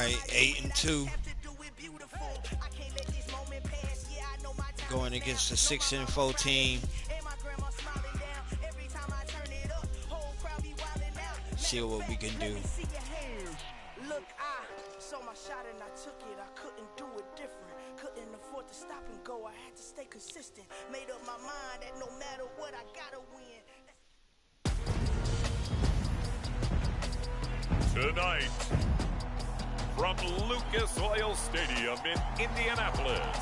right, 8-2. Going against the 6-4 team. See what we can do. Look, I saw my shot and I took it. I couldn't do it different. Couldn't afford to stop and go. I had to stay consistent. Made up my mind that no matter what, I gotta win. Tonight, from Lucas Oil Stadium in Indianapolis,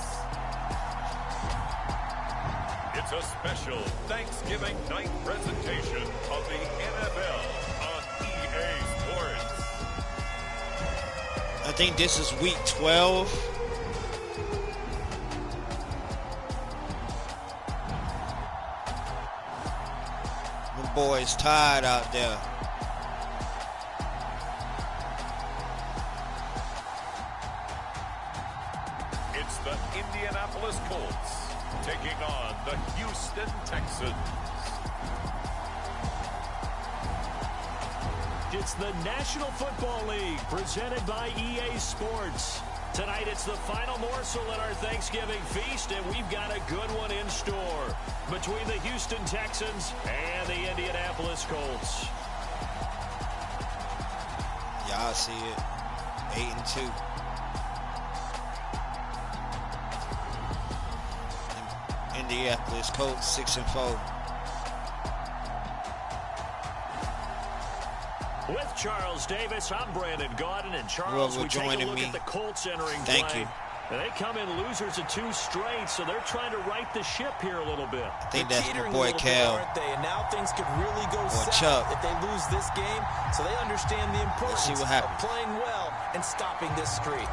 it's a special Thanksgiving night presentation of the NFL on EA Sports. I think this is week 12. The boys tired out there. It's the Indianapolis Colts taking on the Houston Texans. It's the National Football League presented by EA Sports. Tonight it's the final morsel in our Thanksgiving feast, and we've got a good one in store between the Houston Texans and the Indianapolis Colts. Y'all see it. 8-2. Indianapolis Colts 6-4. With Charles Davis, I'm Brandon Gaudin, and Charles, we take a look at the Colts entering play. Thank you. They come in losers of 2 straight, so they're trying to right the ship here a little bit. I think that's my boy Cal. And now things could really go south Chuck. if they lose this game, so they understand the importance see what of happens. playing well and stopping this streak.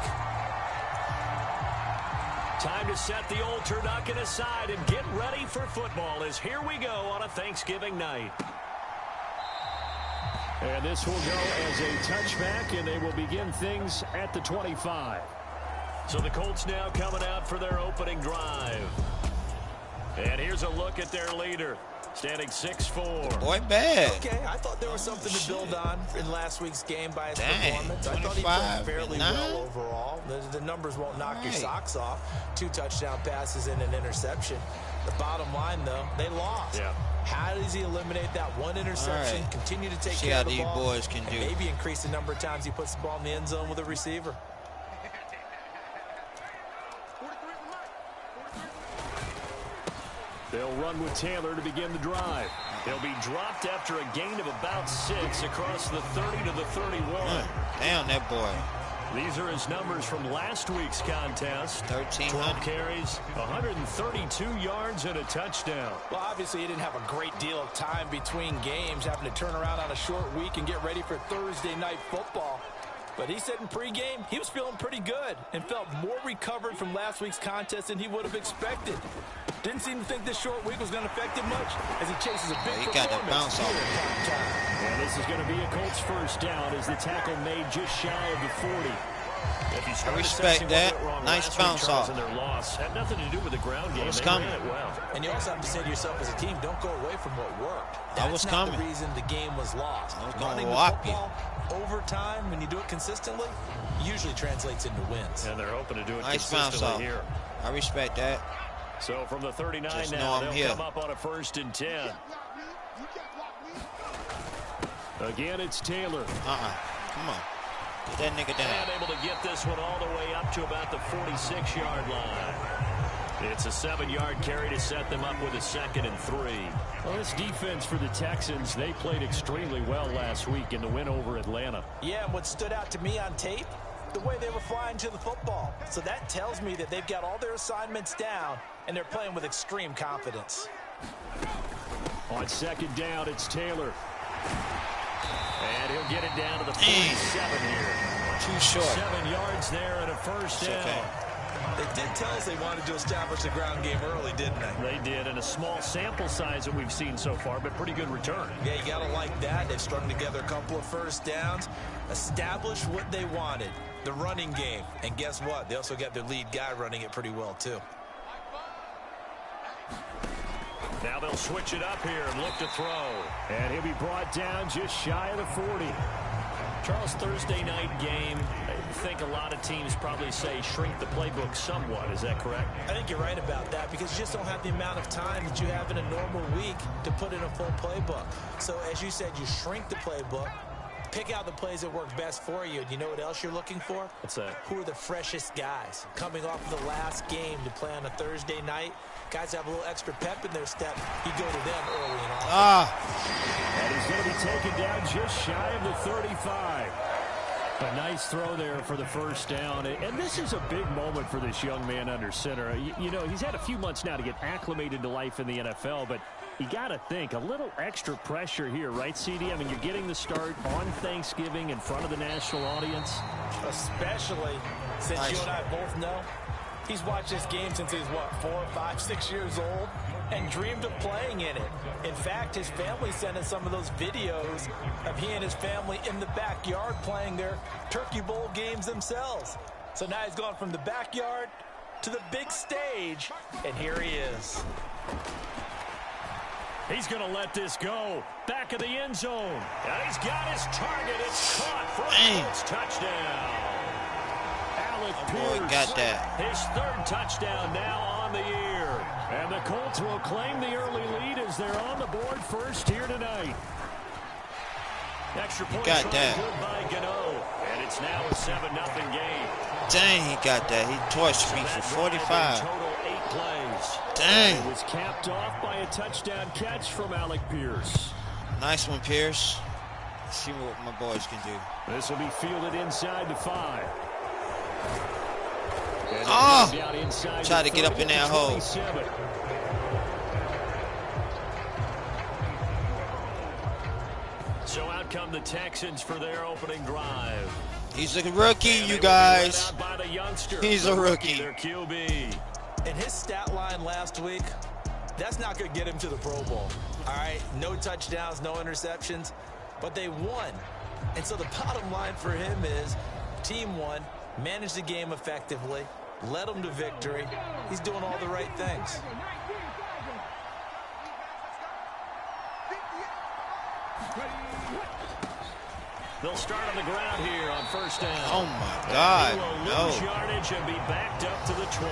Time to set the old turducken aside and get ready for football, as here we go on a Thanksgiving night. And this will go as a touchback, and they will begin things at the 25. So the Colts now coming out for their opening drive. And here's a look at their leader, standing 6'4". Boy, bad. Okay, I thought there was something to build on in last week's game by his Dang, performance. I thought he played 25, fairly 9. well overall. The numbers won't knock your Right. socks off. 2 touchdown passes and an interception. The bottom line, though, they lost. Yeah. How does he eliminate that one interception, Right. continue to take See care how of the these ball, boys can and do. maybe increase the number of times he puts the ball in the end zone with a receiver? They'll run with Taylor to begin the drive. They'll be dropped after a gain of about 6 across the 30 to the 31. Damn, that boy. These are his numbers from last week's contest. 1,300. 12 carries, 132 yards, and a touchdown. Well, obviously, he didn't have a great deal of time between games, having to turn around on a short week and get ready for Thursday night football. But he said in pregame he was feeling pretty good and felt more recovered from last week's contest than he would have expected. Didn't seem to think this short week was going to affect him much as he chases a big He got that performance bounce off. here in prime time. And this is going to be a Colts first down as the tackle made just shy of the 40. If you start respect assessing that. what went wrong Nice last week, bounce Charles, off. in their loss, had nothing to do with the ground game. was They coming. ran it well. And you also have to say to yourself as a team, don't go away from what worked. I was That's not coming. the reason the game was lost. I was gonna Running the whop you. football over time, when you do it consistently, usually translates into wins. And they're hoping to do it Nice bounce consistently off. here. I respect that. So from the 39 Just know now, I'm they'll here. come up on a 1st and 10. Again, it's Taylor. Come on. Get that nigga down. And able to get this one all the way up to about the 46-yard line. It's a 7-yard carry to set them up with a 2nd and 3. Well, this defense for the Texans, they played extremely well last week in the win over Atlanta. Yeah, and what stood out to me on tape, the way they were flying to the football. So that tells me that they've got all their assignments down, and they're playing with extreme confidence. On 2nd down, it's Taylor. And he'll get it down to the 47 here. Too short. 7 yards there and a 1st down. Okay. They did tell us they wanted to establish the ground game early, didn't they? They did, and a small sample size that we've seen so far, but pretty good return. Yeah, you got to like that. They've strung together a couple of 1st downs, established what they wanted, the running game. And guess what? They also got their lead guy running it pretty well, too. Now they'll switch it up here and look to throw. And he'll be brought down just shy of the 40. Charles, Thursday night game, I think a lot of teams probably say shrink the playbook somewhat. Is that correct? I think you're right about that because you just don't have the amount of time that you have in a normal week to put in a full playbook. So as you said, you shrink the playbook, pick out the plays that work best for you. And you know what else you're looking for? What's that? Who are the freshest guys coming off of the last game to play on a Thursday night? Guys have a little extra pep in their step. You go to them early and often. And he's going to be taken down just shy of the 35. A nice throw there for the first down. And this is a big moment for this young man under center. You know, he's had a few months now to get acclimated to life in the NFL, but you got to think a little extra pressure here, right, CD? I mean, you're getting the start on Thanksgiving in front of the national audience. Especially since you and I both know he's watched this game since he was, what, 4, 5, 6 years old and dreamed of playing in it. In fact, his family sent us some of those videos of he and his family in the backyard playing their Turkey Bowl games themselves. So now he's gone from the backyard to the big stage, and here he is. He's going to let this go. Back of the end zone. And he's got his target. It's caught for a Colts touchdown. Alec Pierce got that. His third touchdown now on the year. And the Colts will claim the early lead as they're on the board first here tonight. Extra point got that. Good by Gano. And it's now a 7-0 game. Dang, he got that. He torched me for 45. Total 8 plays. Dang. It was capped off by a touchdown catch from Alec Pierce. Nice one, Pierce. Let's see what my boys can do. This will be fielded inside the 5. Try to get up in that hole. So out come the Texans for their opening drive. He's a rookie, you guys. He's a rookie. Their QB. And his stat line last week, that's not going to get him to the Pro Bowl. All right, no touchdowns, no interceptions, but they won. And so the bottom line for him is team won, managed the game effectively, led them to victory. He's doing all the right things. They'll start on the ground here on first down. Oh, my God. He will lose yardage and be backed up to the 24.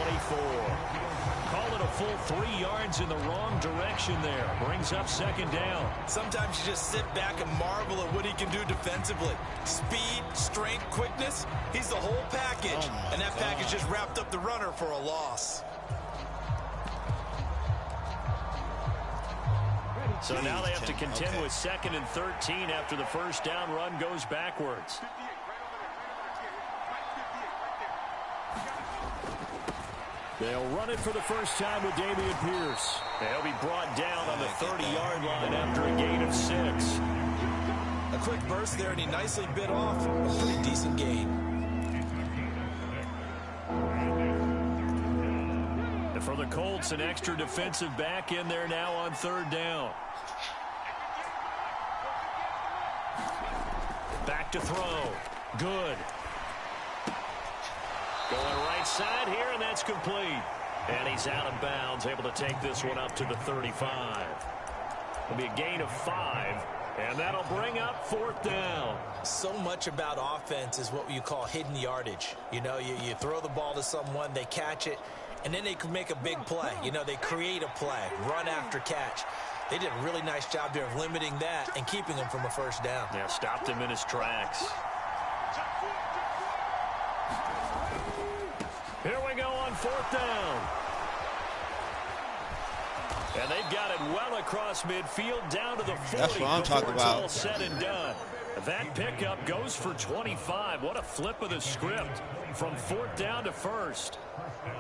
Call it a full 3 yards in the wrong direction there. Brings up second down. Sometimes you just sit back and marvel at what he can do defensively. Speed, strength, quickness. He's the whole package. And that package just wrapped up the runner for a loss. So now they have to contend with 2nd and 13 after the first down run goes backwards. They'll run it for the first time with Dameon Pierce. They'll be brought down on the 30-yard line after a gain of 6. A quick burst there, and he nicely bit off a pretty decent gain. For the Colts, an extra defensive back in there now on third down. Back to throw. Good. Going right side here, and that's complete. And he's out of bounds, able to take this one up to the 35. It'll be a gain of 5, and that'll bring up fourth down. So much about offense is what you call hidden yardage. You know, you throw the ball to someone, they catch it, and then they can make a big play. You know, they create a play, run after catch. They did a really nice job there of limiting that and keeping him from a first down. Yeah, stopped him in his tracks. Here we go on fourth down. And they've got it well across midfield down to the 40. That's what I'm talking about. All said and done. That pickup goes for 25. What a flip of the script from fourth down to first.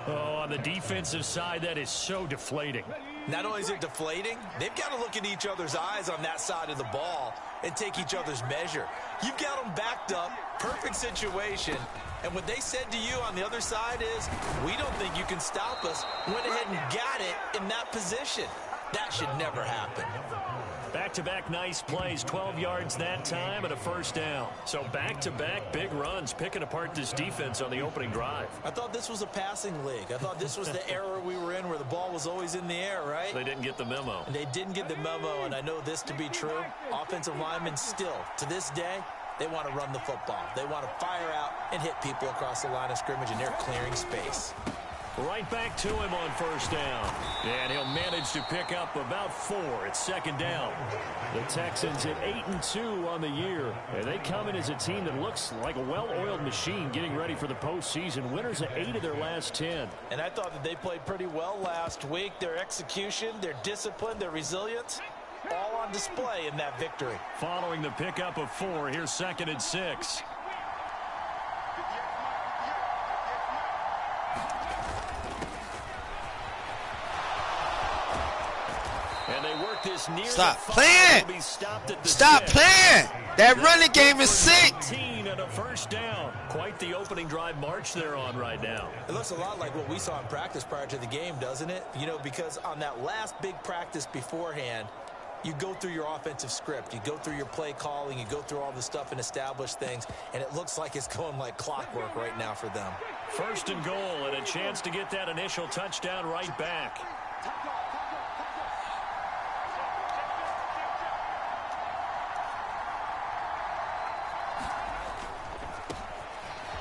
Oh, on the defensive side, that is so deflating. Not only is it deflating, they've got to look in each other's eyes on that side of the ball and take each other's measure. You've got them backed up, perfect situation, and what they said to you on the other side is, we don't think you can stop us. Went ahead and got it in that position. That should never happen. Back-to-back nice plays, 12 yards that time and a first down. So back-to-back big runs, picking apart this defense on the opening drive. I thought this was a passing league. I thought this was the era we were in where the ball was always in the air, right? They didn't get the memo. And they didn't get the memo, and I know this to be true. Offensive linemen still, to this day, They want to run the football. They want to fire out and hit people across the line of scrimmage, and they're clearing space. Right back to him on first down. And he'll manage to pick up about 4 at second down. The Texans at 8-2 on the year. And they come in as a team that looks like a well-oiled machine getting ready for the postseason. Winners of 8 of their last 10. And I thought that they played pretty well last week. Their execution, their discipline, their resilience, all on display in that victory. Following the pickup of 4, here's 2nd and 6. And they work this near Stop playing. Stop playing. That running game is sick. And a first down. Quite the opening drive march they're on right now. It looks a lot like what we saw in practice prior to the game, doesn't it? You know, because on that last big practice beforehand, you go through your offensive script, you go through your play calling, you go through all the stuff and establish things, and it looks like it's going like clockwork right now for them. 1st and goal, and a chance to get that initial touchdown right back.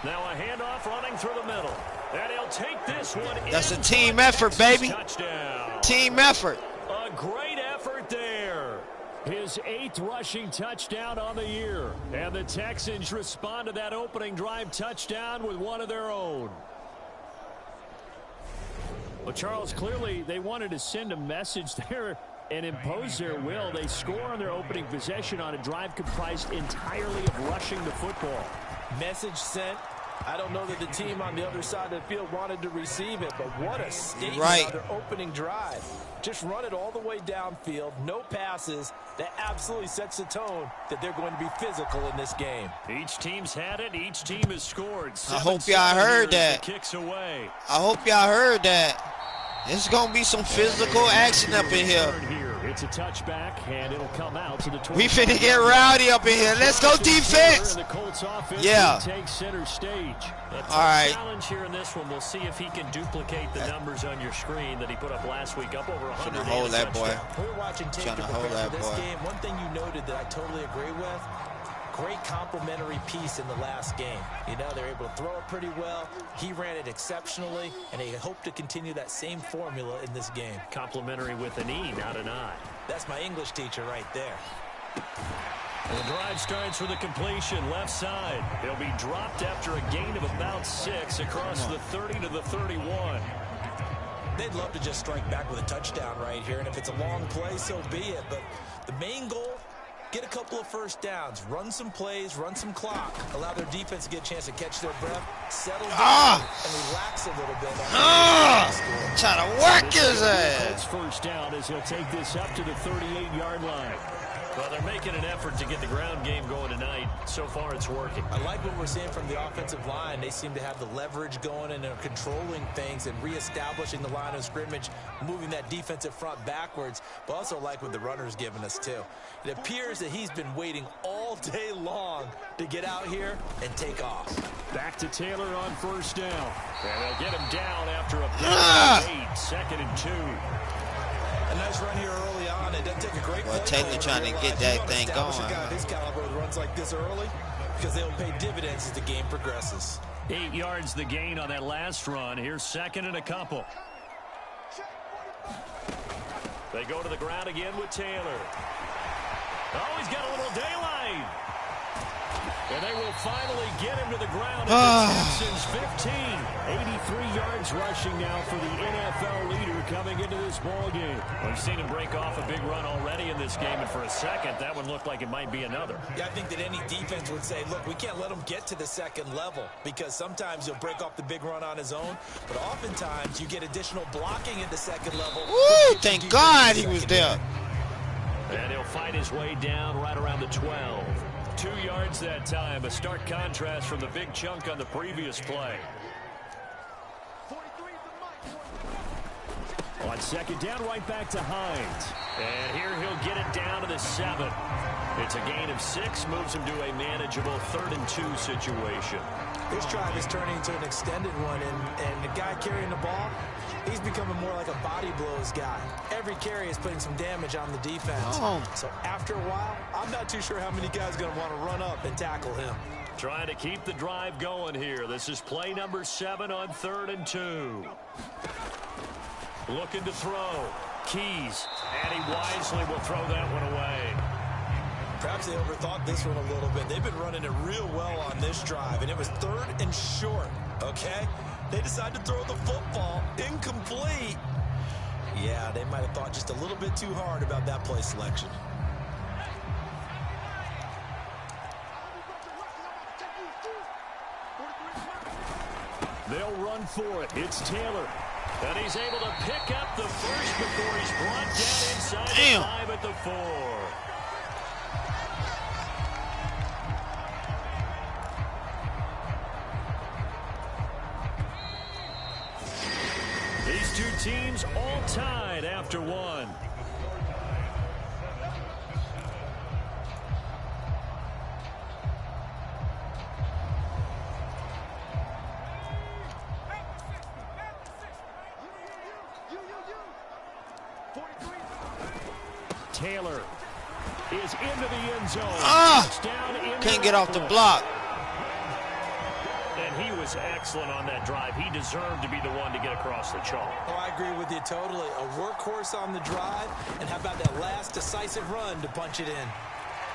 Now a handoff running through the middle. And he'll take this one. That's a team effort, baby. Touchdown. Team effort. A great effort there. His 8th rushing touchdown on the year. And the Texans respond to that opening drive touchdown with one of their own. Well, Charles, clearly they wanted to send a message there and impose their will. They score on their opening possession on a drive comprised entirely of rushing the football. Message sent. I don't know that the team on the other side of the field wanted to receive it, but what a statement on their opening drive. Just run it all the way downfield, no passes. That absolutely sets the tone that they're going to be physical in this game. Each team's had it. Each team has scored. I hope y'all heard that. Kicks away. I hope y'all heard that. There's going to be some physical action up in here. It's a touchback, and it'll come out to the 20. We finna get rowdy up in here. Let's go defense. Yeah. Take center stage. All right. Challenge here in this one. We'll see if he can duplicate the numbers on your screen that he put up last week, up over 100. Trying to hold that boy. We're watching tape to prepare for this game. One thing you noted that I totally agree with. Great complimentary piece in the last game. You know, they're able to throw it pretty well. He ran it exceptionally, and they hope to continue that same formula in this game. Complimentary with an E, not an I. That's my English teacher right there. And the drive starts with a completion left side. He'll be dropped after a gain of about 6 across the 30 to the 31. They'd love to just strike back with a touchdown right here, and if it's a long play, so be it. But the main goal, get a couple of first downs, run some plays, run some clock, allow their defense to get a chance to catch their breath, settle down, and relax a little bit. Trying to work his ass. First down as he'll take this up to the 38-yard line. Well, they're making an effort to get the ground game going tonight. So far, it's working. I like what we're seeing from the offensive line. They seem to have the leverage going, and they're controlling things and reestablishing the line of scrimmage, moving that defensive front backwards, but also like what the runner's giving us, too. It appears that he's been waiting all day long to get out here and take off. Back to Taylor on first down. And they'll get him down after a big 8, 2nd and 2. A nice run here early on. It doesn't take a great play. Taylor trying to get that thing going. A guy of his caliber that runs like this early because they'll pay dividends as the game progresses. 8 yards the gain on that last run. Here's 2nd and a couple. They go to the ground again with Taylor. Oh, he's got a little daylight. And they will finally get him to the ground at the Texans 15. 83 yards rushing now for the NFL leader coming into this ball game. We've seen him break off a big run already in this game, and for a second, that one looked like it might be another. Yeah, I think that any defense would say, look, we can't let him get to the second level because sometimes he'll break off the big run on his own, but oftentimes you get additional blocking at the second level. Woo, thank God he was there. And he'll fight his way down right around the 12. 2 yards that time, a stark contrast from the big chunk on the previous play. On second down, right back to Hines. And here he'll get it down to the 7. It's a gain of 6, moves him to a manageable 3rd and 2 situation. This drive is turning into an extended one, and the guy carrying the ball, He's becoming more like a body blows guy. Every carry is putting some damage on the defense. So after a while, I'm not too sure how many guys are going to want to run up and tackle him. Trying to keep the drive going here. This is play number 7 on 3rd and 2. Looking to throw. Keys. And he wisely will throw that one away. Perhaps they overthought this one a little bit. They've been running it real well on this drive, and it was 3rd and short, okay? They decided to throw the football incomplete. Yeah, they might have thought just a little bit too hard about that play selection. They'll run for it. It's Taylor. And he's able to pick up the first before he's brought down inside the 5 at the 4. These two teams all tied after 1. Taylor is into the end zone. Can't get off the block. And he was excellent on that drive. He deserved to be the one to get across the chalk. Oh, I agree with you totally. A workhorse on the drive, and how about that last decisive run to punch it in?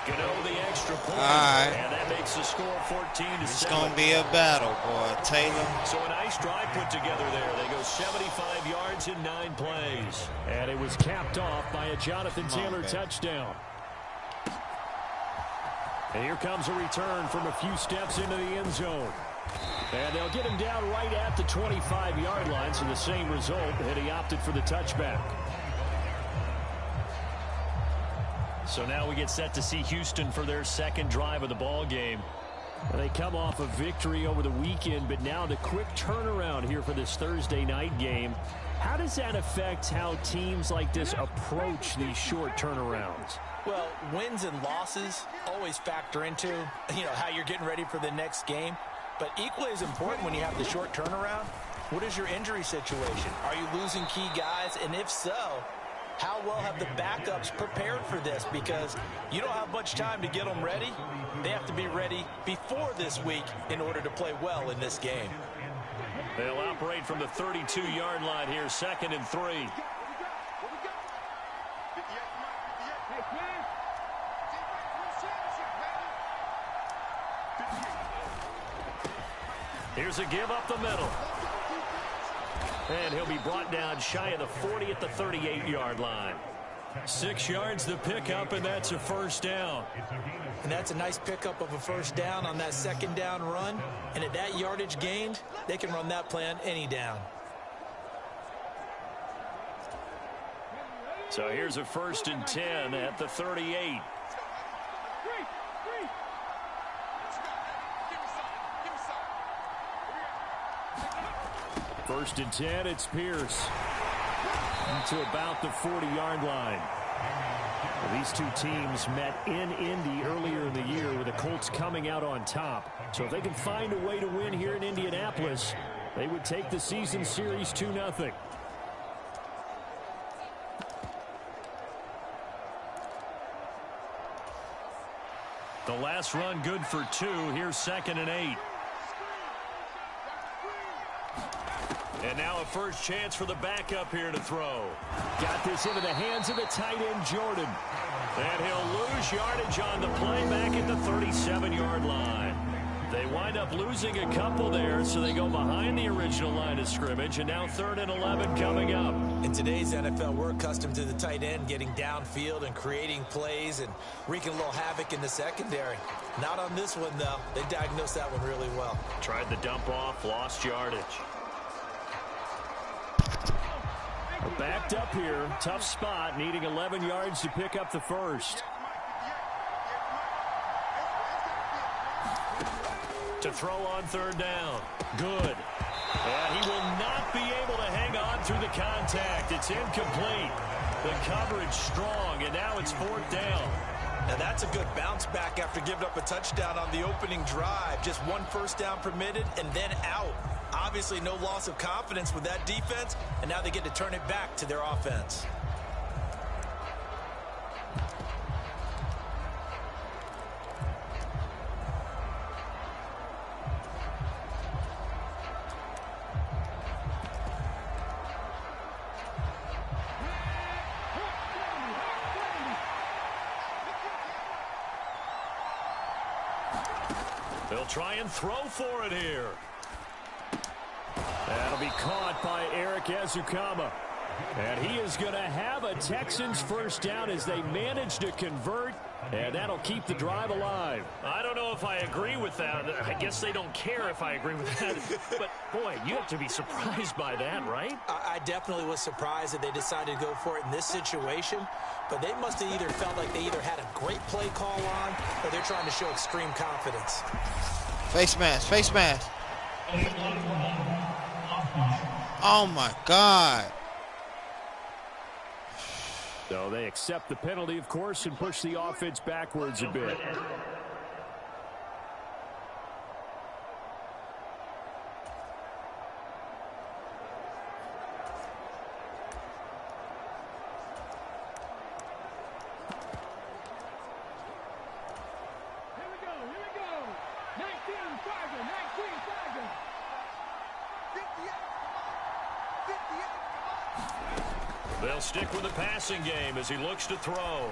Gano the extra point. All right. And that makes the score 14-7. It's going to be a battle, boy. Taylor. So a nice drive put together there. They go 75 yards in 9 plays. And it was capped off by a Jonathan Taylor touchdown. And here comes a return from a few steps into the end zone. And they'll get him down right at the 25-yard line, so the same result, and he opted for the touchback. So now we get set to see Houston for their second drive of the ball game. They come off a victory over the weekend, but now the quick turnaround here for this Thursday night game. How does that affect how teams like this approach these short turnarounds? Well, wins and losses always factor into, how you're getting ready for the next game. But equally as important when you have the short turnaround, what is your injury situation? Are you losing key guys? And if so, how well have the backups prepared for this? Because you don't have much time to get them ready. They have to be ready before this week in order to play well in this game. They'll operate from the 32-yard line here, 2nd and 3. Here's a give up the middle. And he'll be brought down shy of the 40 at the 38-yard line. 6 yards the pickup, and that's a first down. And that's a nice pickup of a first down on that second down run. And at that yardage gained, they can run that plan any down. So here's a 1st and 10 at the 38. First and 10, it's Pierce. To about the 40-yard line. Well, these two teams met in Indy earlier in the year with the Colts coming out on top. So if they can find a way to win here in Indianapolis, they would take the season series 2-0. The last run good for 2. Here's 2nd and 8. And now a first chance for the backup here to throw. Got this into the hands of the tight end, Jordan. And he'll lose yardage on the play back at the 37-yard line. They wind up losing a couple there, so they go behind the original line of scrimmage, and now 3rd and 11 coming up. In today's NFL, we're accustomed to the tight end getting downfield and creating plays and wreaking a little havoc in the secondary. Not on this one, though. They diagnosed that one really well. Tried the dump off, lost yardage. Backed up here, tough spot, needing 11 yards to pick up the first. To throw on 3rd down. Good. And he will not be able to hang on through the contact. It's incomplete. The coverage strong, and now it's 4th down. Now that's a good bounce back after giving up a touchdown on the opening drive. Just 1 first down permitted and then out. Obviously, no loss of confidence with that defense, and now they get to turn it back to their offense. They'll try and throw for it here. That'll be caught by Eric Ezukama. And he is going to have a Texans first down as they manage to convert, and that'll keep the drive alive. I don't know if I agree with that. I guess they don't care if I agree with that. But, boy, you have to be surprised by that, right? I definitely was surprised that they decided to go for it in this situation, but they must have either felt like they either had a great play call on or they're trying to show extreme confidence. Face mask, face mask. Oh, my God. So they accept the penalty, of course, and push the offense backwards a bit. They'll stick with the passing game as he looks to throw.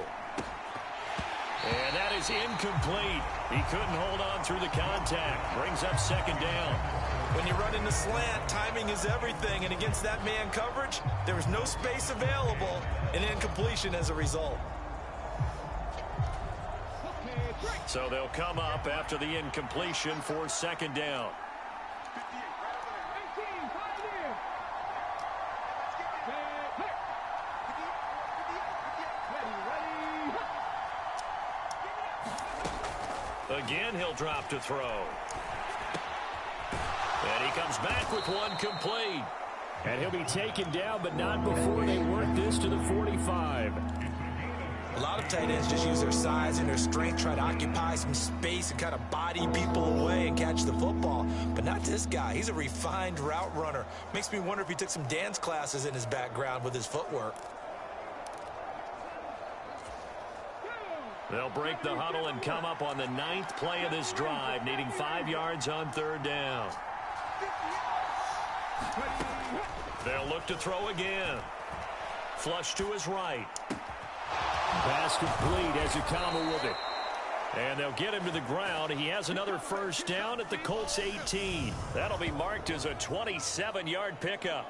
And that is incomplete. He couldn't hold on through the contact. Brings up second down. When you run in the slant, timing is everything, and against that man coverage, there was no space available, and incompletion as a result. So they'll come up after the incompletion for second down. Again, he'll drop to throw. And he comes back with one complete. And he'll be taken down, but not before they work this to the 45. A lot of tight ends just use their size and their strength, try to occupy some space and kind of body people away and catch the football. But not this guy. He's a refined route runner. Makes me wonder if he took some dance classes in his background with his footwork. They'll break the huddle and come up on the 9th play of this drive, needing 5 yards on third down. They'll look to throw again. Flush to his right. Pass complete as Ezukama with it. And they'll get him to the ground. He has another first down at the Colts 18. That'll be marked as a 27-yard pickup.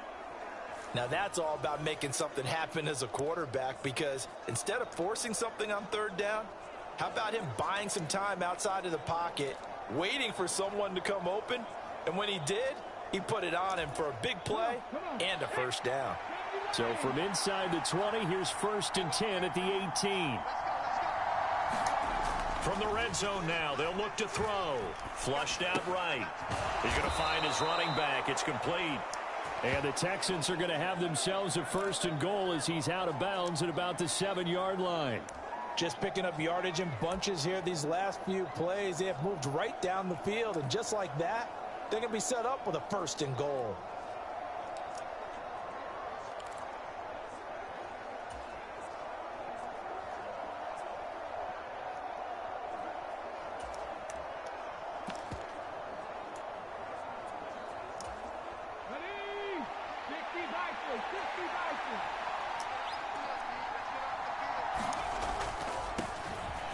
Now that's all about making something happen as a quarterback, because instead of forcing something on third down, how about him buying some time outside of the pocket, waiting for someone to come open, and when he did, he put it on him for a big play and a first down. So from inside the 20, here's 1st and 10 at the 18. From the red zone now, they'll look to throw. Flushed out right. He's going to find his running back. It's complete. And the Texans are going to have themselves a 1st and goal as he's out of bounds at about the 7-yard line. Just picking up yardage in bunches here these last few plays. They have moved right down the field, and just like that, they're going to be set up with a 1st and goal.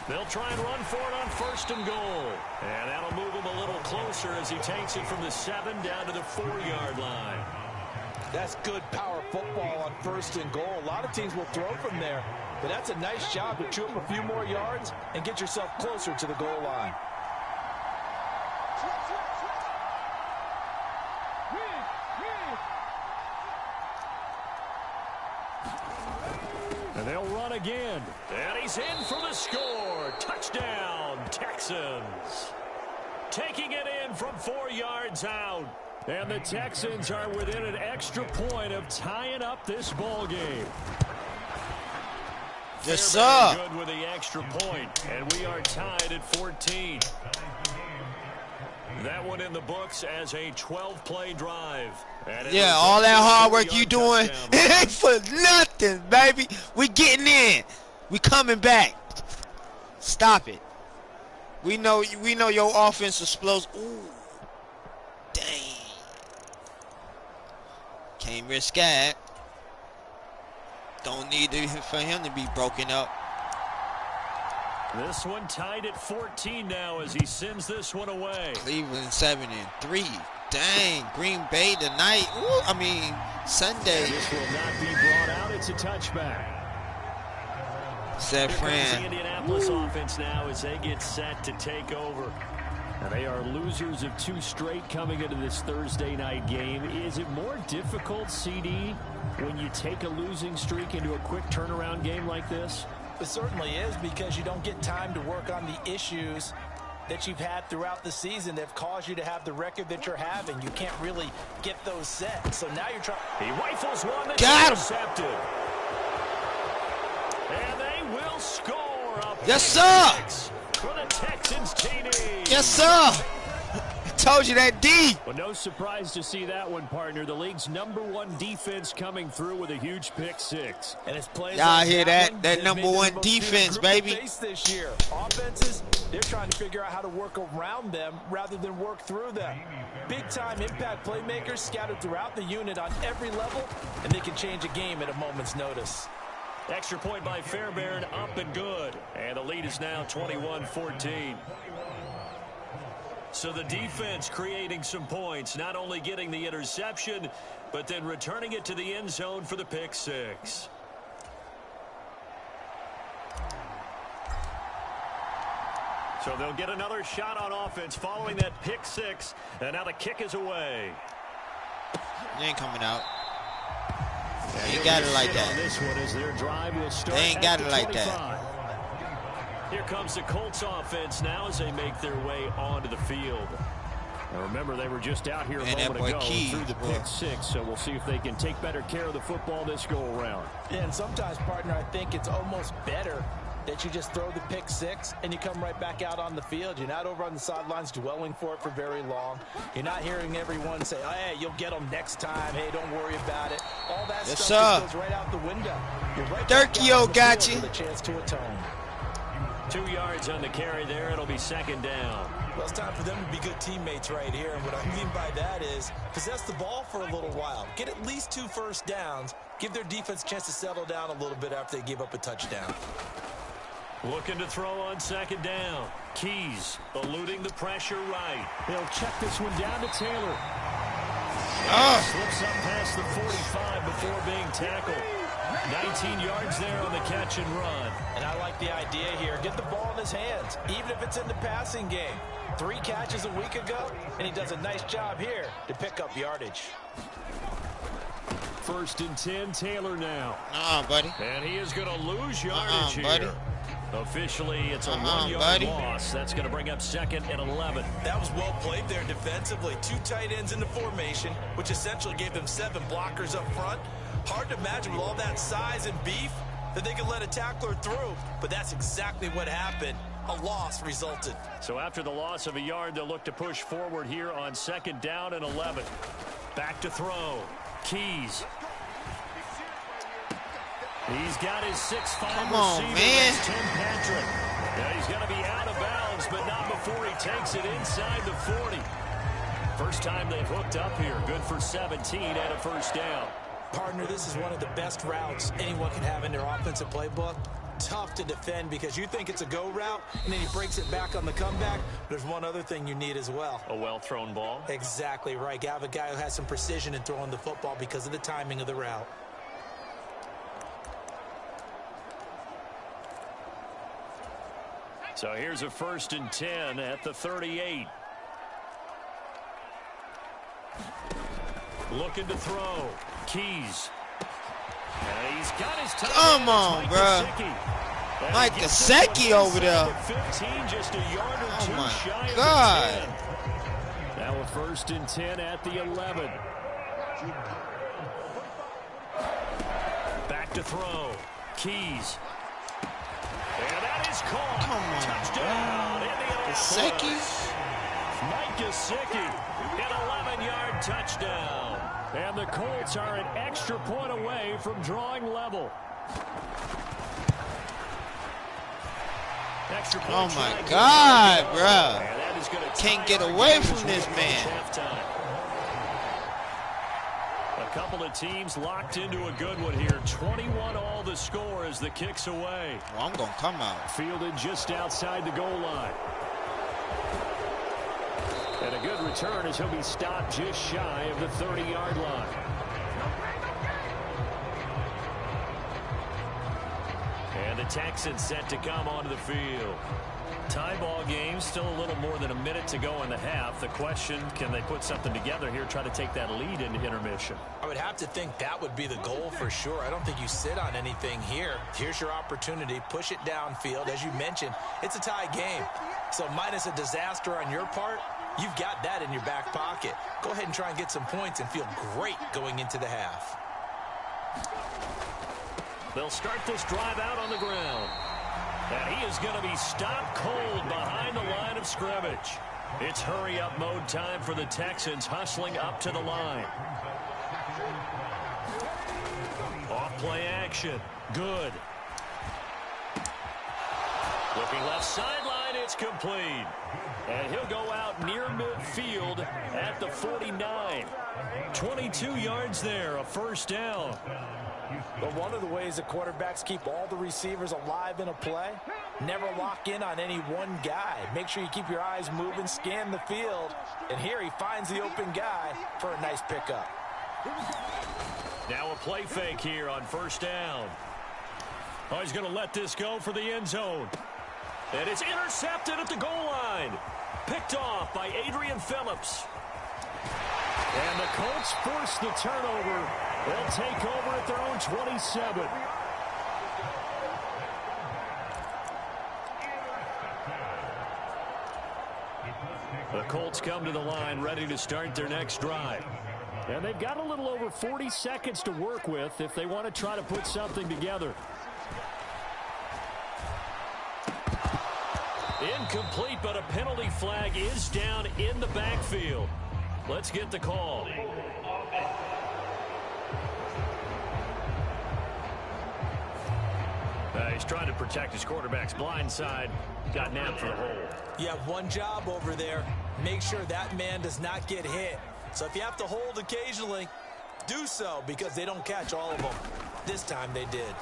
They'll try and run for it on 1st and goal. And that'll move him a little closer as he takes it from the 7 down to the 4-yard line. That's good power football on 1st and goal. A lot of teams will throw from there, but that's a nice job to chew up a few more yards and get yourself closer to the goal line. And they'll run again. And he's in for the score. Touchdown, Texans. Taking it in from 4 yards out. And the Texans are within an extra point of tying up this ball game. Yes, sir. Good with the extra point. And we are tied at 14. That one in the books as a 12-play drive. Yeah, all that hard work you doing, it ain't for nothing, baby. We getting in. We coming back. Stop it. We know your offense explodes. Ooh, dang. Can't risk that. Don't need for him to be broken up. This one tied at 14 now as he sends this one away. Cleveland 7-3. Dang, Green Bay tonight. Ooh, I mean, Sunday. This will not be brought out. It's a touchback. San Fran. The Indianapolis offense now as they get set to take over. Now they are losers of 2 straight coming into this Thursday night game. Is it more difficult, CD, when you take a losing streak into a quick turnaround game like this? It certainly is, because you don't get time to work on the issues that you've had throughout the season that have caused you to have the record that you're having. You can't really get those set. So now you're trying. He rifles one that's intercepted. And they will score. Yes, sir. For the Texans, TD. Yes, sir. Told you that D. Well, no surprise to see that one, partner. The league's #1 defense coming through with a huge pick 6. And it's plays. Y'all hear that? That #1 defense, baby. This year, offenses, they're trying to figure out how to work around them rather than work through them. Big-time impact playmakers scattered throughout the unit on every level, and they can change a game at a moment's notice. Extra point by Fairbairn, up and good. And the lead is now 21-14. So the defense creating some points, not only getting the interception, but then returning it to the end zone for the pick 6. So they'll get another shot on offense following that pick 6. And now the kick is away. He ain't coming out. They ain't got it like that. This one is their drive will start. They ain't got it like that. Here comes the Colts offense now as they make their way onto the field. Now remember, they were just out here a moment ago through the pick 6, so we'll see if they can take better care of the football this go-around. Yeah, and sometimes, partner, I think it's almost better that you just throw the pick 6 and you come right back out on the field. You're not over on the sidelines dwelling for it for very long. You're not hearing everyone say, oh, hey, you'll get them next time. Hey, don't worry about it. All that stuff just goes right out the window. You're right Dirkio got you. With a chance to atone. 2 yards on the carry there. It'll be second down. Well, it's time for them to be good teammates right here. And what I mean by that is possess the ball for a little while. Get at least 2 first downs. Give their defense a chance to settle down a little bit after they give up a touchdown. Looking to throw on second down. Keys eluding the pressure right. He'll check this one down to Taylor. Slips up past the 45 before being tackled. 19 yards there on the catch and run. And I like the idea here. Get the ball in his hands, even if it's in the passing game. 3 catches a week ago, and he does a nice job here to pick up yardage. 1st and 10, Taylor now. Buddy. And he is going to lose yardage here. Buddy. Officially, it's a 1-yard loss. That's going to bring up 2nd and 11. That was well played there defensively. 2 tight ends in the formation, which essentially gave them 7 blockers up front. Hard to imagine with all that size and beef that they could let a tackler through, but that's exactly what happened. A loss resulted. So after the loss of a yard, they'll look to push forward here on 2nd down and 11. Back to throw. Keys. He's got his 6'5" receiver. Man. Tim Patrick. Yeah, he's going to be out of bounds, but not before he takes it inside the 40. First time they've hooked up here. Good for 17 and a first down. Partner, this is one of the best routes anyone can have in their offensive playbook. Tough to defend because you think it's a go route, and then he breaks it back on the comeback. There's one other thing you need as well. A well-thrown ball. Exactly right. You have a guy who has some precision in throwing the football because of the timing of the route. So here's a 1st and 10 at the 38. Looking to throw. Keys. And he's got his time. Come on, bro. Mike Gesicki over there. 15, just a yard or 2 shy of God. the 10. Now a 1st and 10 at the 11. Back to throw. Keys. And that is caught. Come on, touchdown. Gesicki. Mike Gesicki, an 11-yard touchdown. And the Colts are an extra point away from drawing level. Extra point. Oh my God, bro. Can't get away from this man. A couple of teams locked into a good one here. 21 all the score as the kick's away. Well, I'm going to come out. Fielded just outside the goal line. And a good return as he'll be stopped just shy of the 30-yard line. And the Texans set to come onto the field. Tie ball game, still a little more than a minute to go in the half. The question, can they put something together here, try to take that lead into intermission? I would have to think that would be the goal for sure. I don't think you sit on anything here. Here's your opportunity. Push it downfield. As you mentioned, it's a tie game. So minus a disaster on your part, you've got that in your back pocket. Go ahead and try and get some points and feel great going into the half. They'll start this drive out on the ground. And he is going to be stopped cold behind the line of scrimmage. It's hurry-up mode time for the Texans, hustling up to the line. Off-play action. Good. Looking left sideline, it's complete. And he'll go out near midfield at the 49. 22 yards there, a first down. But one of the ways the quarterbacks keep all the receivers alive in a play, never lock in on any one guy. Make sure you keep your eyes moving, scan the field. And here he finds the open guy for a nice pickup. Now a play fake here on first down. Oh, he's going to let this go for the end zone. And it's intercepted at the goal line. Picked off by Adrian Phillips. And the Colts force the turnover. They'll take over at their own 27. The Colts come to the line ready to start their next drive. And they've got a little over 40 seconds to work with if they want to try to put something together. Incomplete, but a penalty flag is down in the backfield. Let's get the call. He's trying to protect his quarterback's blind side. Got nabbed for the hole. You have one job over there. Make sure that man does not get hit. So if you have to hold occasionally, do so, because they don't catch all of them. This time they did.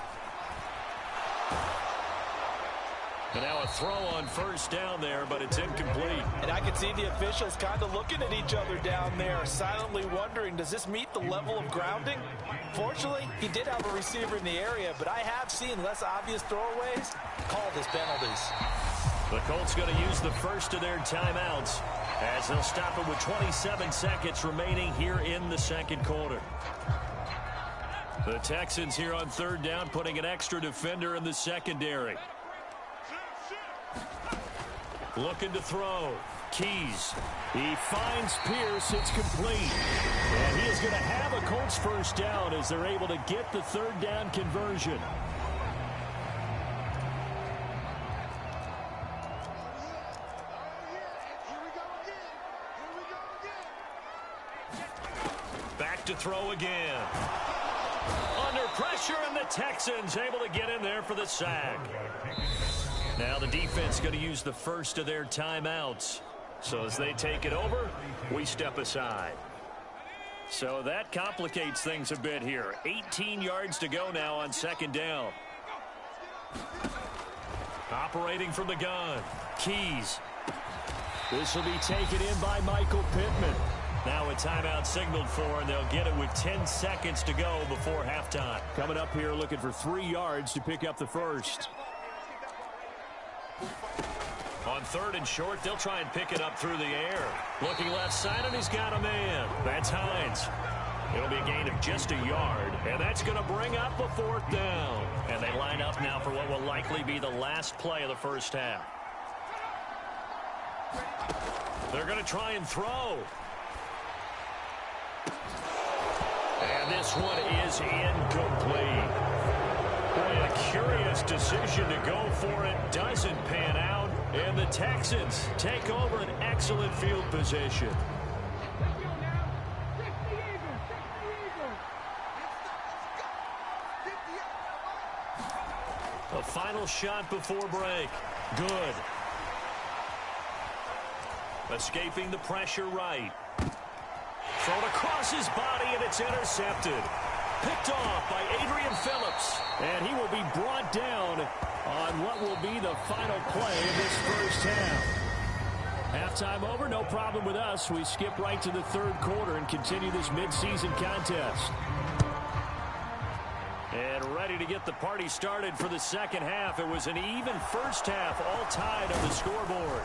And now a throw on first down there, but it's incomplete. And I can see the officials kind of looking at each other down there, silently wondering, does this meet the level of grounding? Fortunately, he did have a receiver in the area, but I have seen less obvious throwaways called as penalties. The Colts going to use the first of their timeouts as they'll stop it with 27 seconds remaining here in the second quarter. The Texans here on third down, putting an extra defender in the secondary. Looking to throw. Keys. He finds Pierce. It's complete. And he is going to have a Colts first down as they're able to get the third down conversion. Back to throw again. Under pressure, and the Texans able to get in there for the sack. Now the defense going to use the first of their timeouts. So as they take it over, we step aside. So that complicates things a bit here. 18 yards to go now on second down. Operating from the gun. Keys. This will be taken in by Michael Pittman. Now a timeout signaled for, and they'll get it with 10 seconds to go before halftime. Coming up here looking for 3 yards to pick up the first. On third and short, they'll try and pick it up through the air. Looking left side, and he's got a man. That's Hines. It'll be a gain of just a yard, and that's going to bring up a fourth down. And they line up now for what will likely be the last play of the first half. They're going to try and throw. And this one is incomplete. Boy, a curious decision to go for it. Doesn't pan out. And the Texans take over an excellent field position. The final shot before break. Good. Escaping the pressure right. Thrown across his body, and it's intercepted. Picked off by Adrian Phillips. And he will be brought down on what will be the final play of this first half. Halftime over, no problem with us. We skip right to the third quarter and continue this midseason contest. And ready to get the party started for the second half. It was an even first half, all tied on the scoreboard.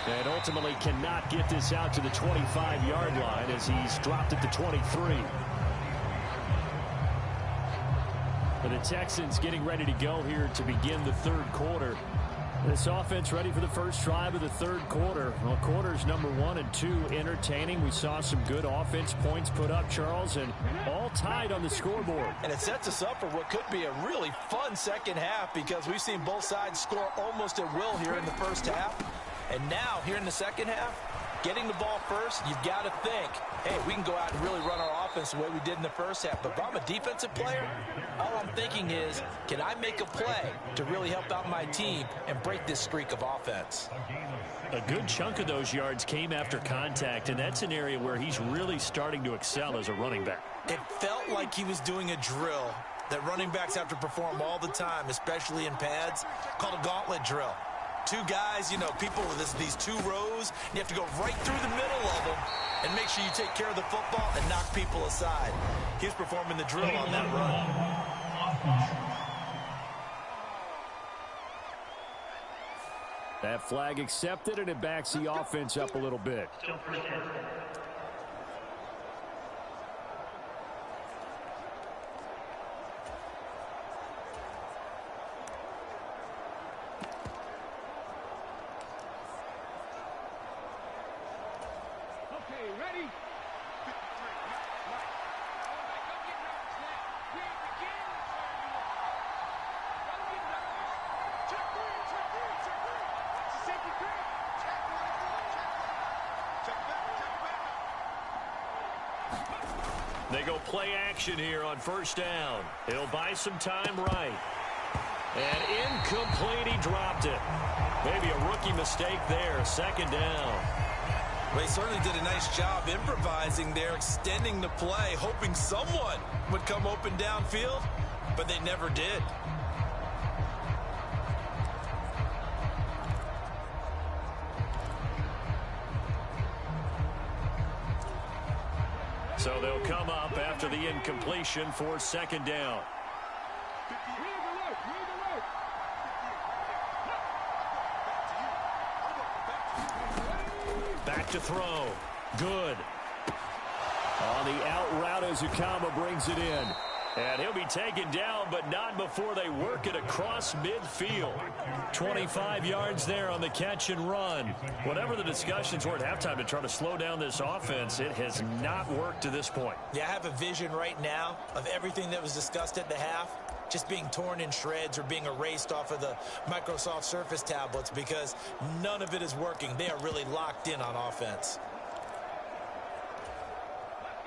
And ultimately cannot get this out to the 25-yard line as he's dropped at the 23. For the Texans getting ready to go here to begin the third quarter. This offense ready for the first drive of the third quarter. Well, quarters number 1 and 2 entertaining. We saw some good offense points put up, Charles, and all tied on the scoreboard. And it sets us up for what could be a really fun second half because we've seen both sides score almost at will here in the first half. And now, here in the second half, getting the ball first, you've got to think, hey, we can go out and really run our offense the way we did in the first half. But if I'm a defensive player, all I'm thinking is, can I make a play to really help out my team and break this streak of offense? A good chunk of those yards came after contact, and that's an area where he's really starting to excel as a running back. It felt like he was doing a drill that running backs have to perform all the time, especially in pads, called a gauntlet drill. Two guys, you know, people with these two rows, and you have to go right through the middle of them and make sure you take care of the football and knock people aside. He's performing the drill on that run. That flag accepted, and it backs the offense up a little bit. They go play action here on first down. He'll buy some time right. And incomplete, he dropped it. Maybe a rookie mistake there, second down. They certainly did a nice job improvising there, extending the play, hoping someone would come open downfield, but they never did. So they'll come up after the incompletion for second down. Back to throw. Good. On the out route as Ukama brings it in. And he'll be taken down, but not before they work it across midfield. 25 yards there on the catch and run. Whatever the discussions were at halftime to try to slow down this offense, it has not worked to this point. Yeah, I have a vision right now of everything that was discussed at the half just being torn in shreds or being erased off of the Microsoft Surface tablets because none of it is working. They are really locked in on offense.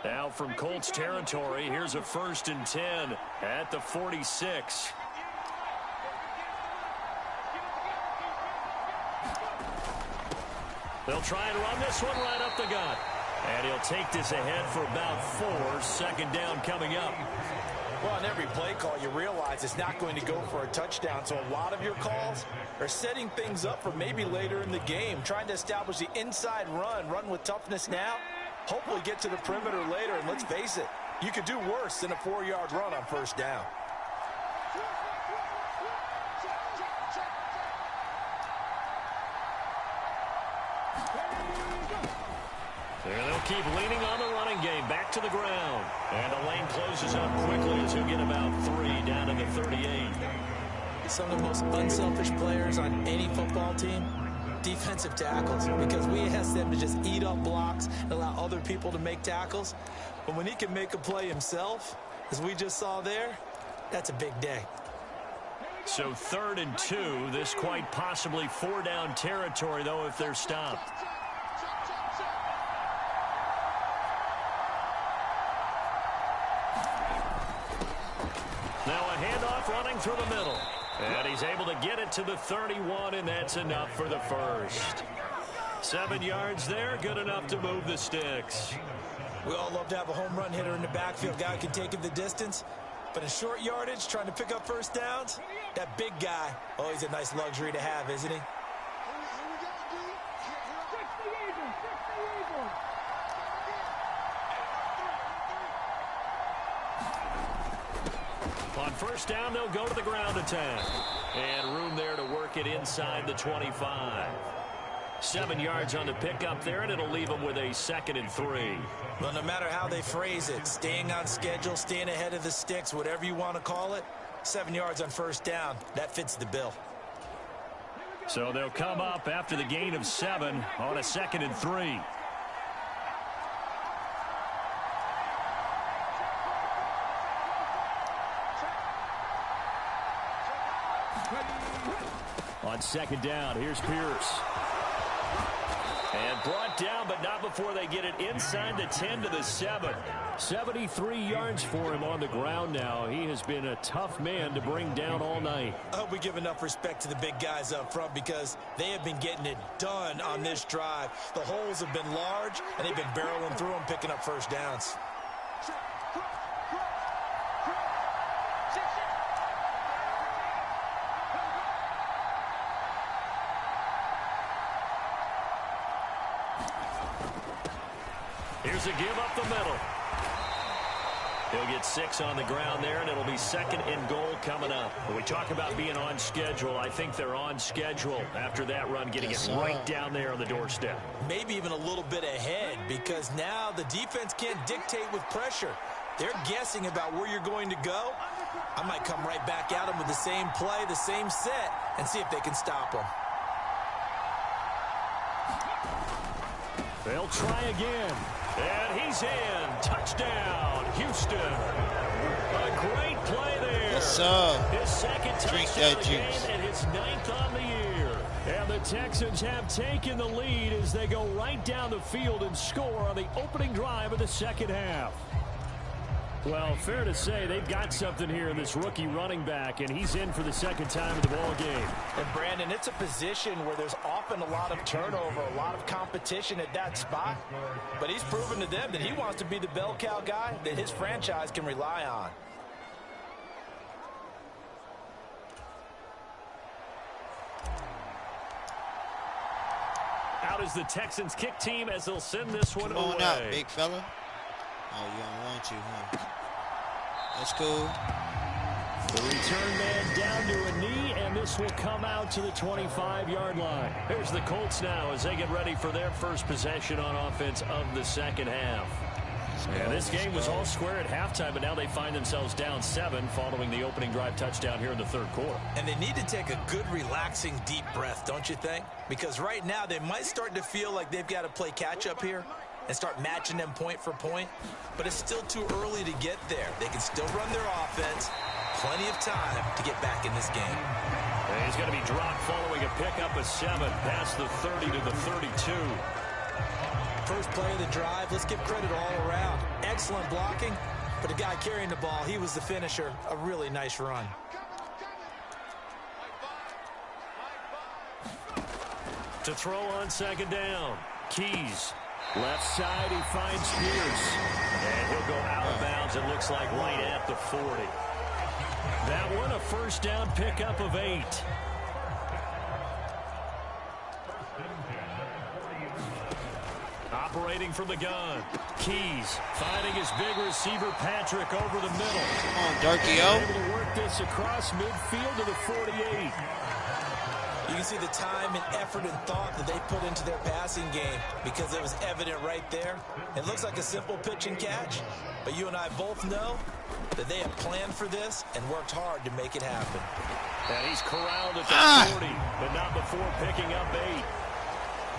Now from Colts territory, here's a 1st and 10 at the 46. They'll try and run this one right up the gut. And he'll take this ahead for about 4. Second down coming up. Well, on every play call, you realize it's not going to go for a touchdown. So a lot of your calls are setting things up for maybe later in the game, trying to establish the inside run with toughness now. Hopefully get to the perimeter later, and let's face it, you could do worse than a 4-yard run on first down. And they'll keep leaning on the running game, back to the ground. And the lane closes up quickly as he'll get about 3 down to the 38. Some of the most unselfish players on any football team, defensive tackles, because we ask them to just eat up blocks and allow other people to make tackles. But when he can make a play himself, as we just saw there, that's a big day. So 3rd and 2. This quite possibly 4-down territory, though, if they're stopped. Now a handoff running through the middle. And he's able to get it to the 31, and that's enough for the first. 7 yards there, good enough to move the sticks. We all love to have a home run hitter in the backfield. Guy can take it the distance. But in short yardage, trying to pick up first downs, that big guy, oh, he's a nice luxury to have, isn't he? On first down, they'll go to the ground attack. And room there to work it inside the 25. 7 yards on the pickup there, and it'll leave them with a 2nd and 3. Well, no matter how they phrase it, staying on schedule, staying ahead of the sticks, whatever you want to call it, 7 yards on first down, that fits the bill. So they'll come up after the gain of 7 on a 2nd and 3. On 2nd down, here's Pierce. And brought down, but not before they get it inside the 10 to the 7. 73 yards for him on the ground now. He has been a tough man to bring down all night. I hope we give enough respect to the big guys up front because they have been getting it done on this drive. The holes have been large, and they've been barreling through them, picking up first downs. Here's a give up the middle. He'll get 6 on the ground there, and it'll be 2nd and goal coming up. When we talk about being on schedule, I think they're on schedule after that run, getting it right down there on the doorstep. Maybe even a little bit ahead because now the defense can't dictate with pressure. They're guessing about where you're going to go. I might come right back at them with the same play, the same set, and see if they can stop them. They'll try again. And he's in. Touchdown, Houston. A great play there. Yes, sir. His 2nd Drink touchdown that of the game juice. and his 9th on the year. And the Texans have taken the lead as they go right down the field and score on the opening drive of the 2nd half. Well, fair to say they've got something here in this rookie running back, and he's in for the 2nd time of the ball game. And Brandon, it's a position where there's often a lot of turnover, a lot of competition at that spot. But he's proven to them that he wants to be the bell cow guy that his franchise can rely on. Out is the Texans kick team as they'll send this one Come on away. out, big fella. Oh, you don't want to, huh? That's cool. The return man down to a knee, and this will come out to the 25-yard line. Here's the Colts now as they get ready for their first possession on offense of the 2nd half. And this game was all square at halftime, but now they find themselves down 7 following the opening drive touchdown here in the 3rd quarter. And they need to take a good, relaxing, deep breath, don't you think? Because right now they might start to feel like they've got to play catch-up here and start matching them point for point. But it's still too early to get there. They can still run their offense. Plenty of time to get back in this game. And he's going to be dropped following a pickup of 7 past the 30 to the 32. First play of the drive, let's give credit all around. Excellent blocking, but the guy carrying the ball, he was the finisher. A really nice run. To throw on 2nd down, Keys. Left side, he finds Pierce. And he'll go out of bounds, it looks like right at the 40. That one, a first down pickup of 8. Operating from the gun. Keys finding his big receiver, Patrick, over the middle. Come on, Darky O. Able to work this across midfield to the 48. You can see the time and effort and thought that they put into their passing game because it was evident right there. It looks like a simple pitch and catch, but you and I both know that they have planned for this and worked hard to make it happen. And he's corralled at the 40, but not before picking up 8.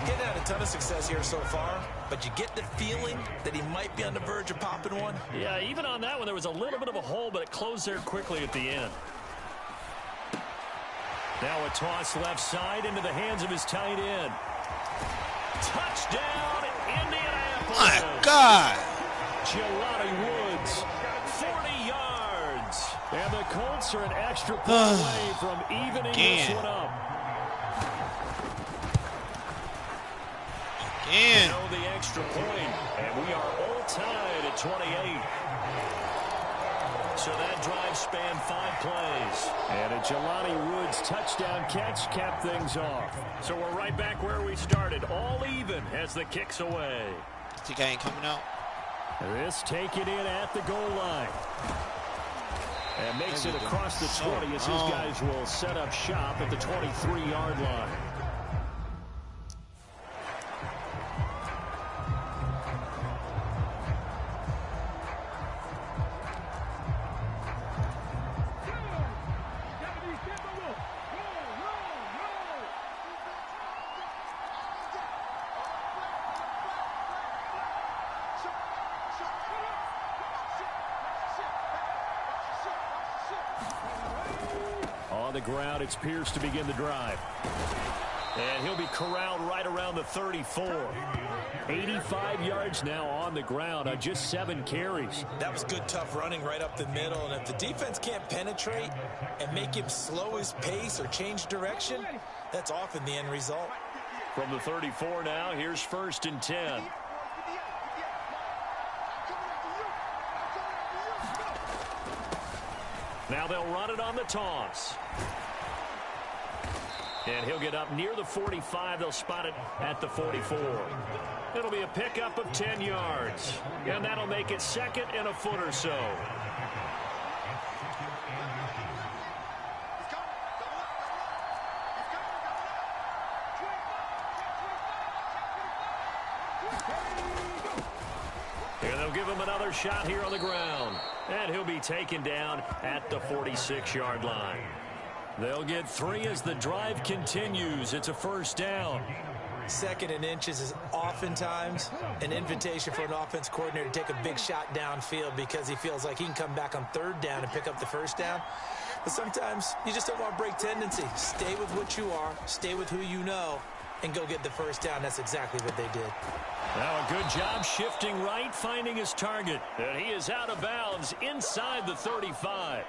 Getting had a ton of success here so far, but you get the feeling that he might be on the verge of popping one. Yeah, even on that one, there was a little bit of a hole, but it closed there quickly at the end. Now a toss left side into the hands of his tight end. Touchdown, Indianapolis. My God. Jelani Woods, 40 yards. And the Colts are an extra point away from evening this one up. Again. Know the extra point, and we are all tied at 28. So that drive spanned 5 plays. And a Jelani Woods touchdown catch capped things off. So we're right back where we started, all even as the kick's away. Think I ain't coming out? This taken in at the goal line. And makes it across the 20 as his guys will set up shop at the 23-yard line. On the ground, it's Pierce to begin the drive. And he'll be corralled right around the 34. 85 yards now on the ground on just 7 carries. That was good, tough running right up the middle. And if the defense can't penetrate and make him slow his pace or change direction, that's often the end result. From the 34 now, here's 1st and 10. Now they'll run it on the toss. And he'll get up near the 45. They'll spot it at the 44. It'll be a pickup of 10 yards. And that'll make it 2nd and a foot or so. And they'll give him another shot here on the ground. And he'll be taken down at the 46-yard line. They'll get 3 as the drive continues. It's a 1st down. 2nd and inches is oftentimes an invitation for an offense coordinator to take a big shot downfield because he feels like he can come back on 3rd down and pick up the 1st down. But sometimes you just don't want to break tendency. Stay with what you are, stay with who you know, and go get the 1st down. That's exactly what they did. Now a good job shifting right, finding his target. And he is out of bounds inside the 35.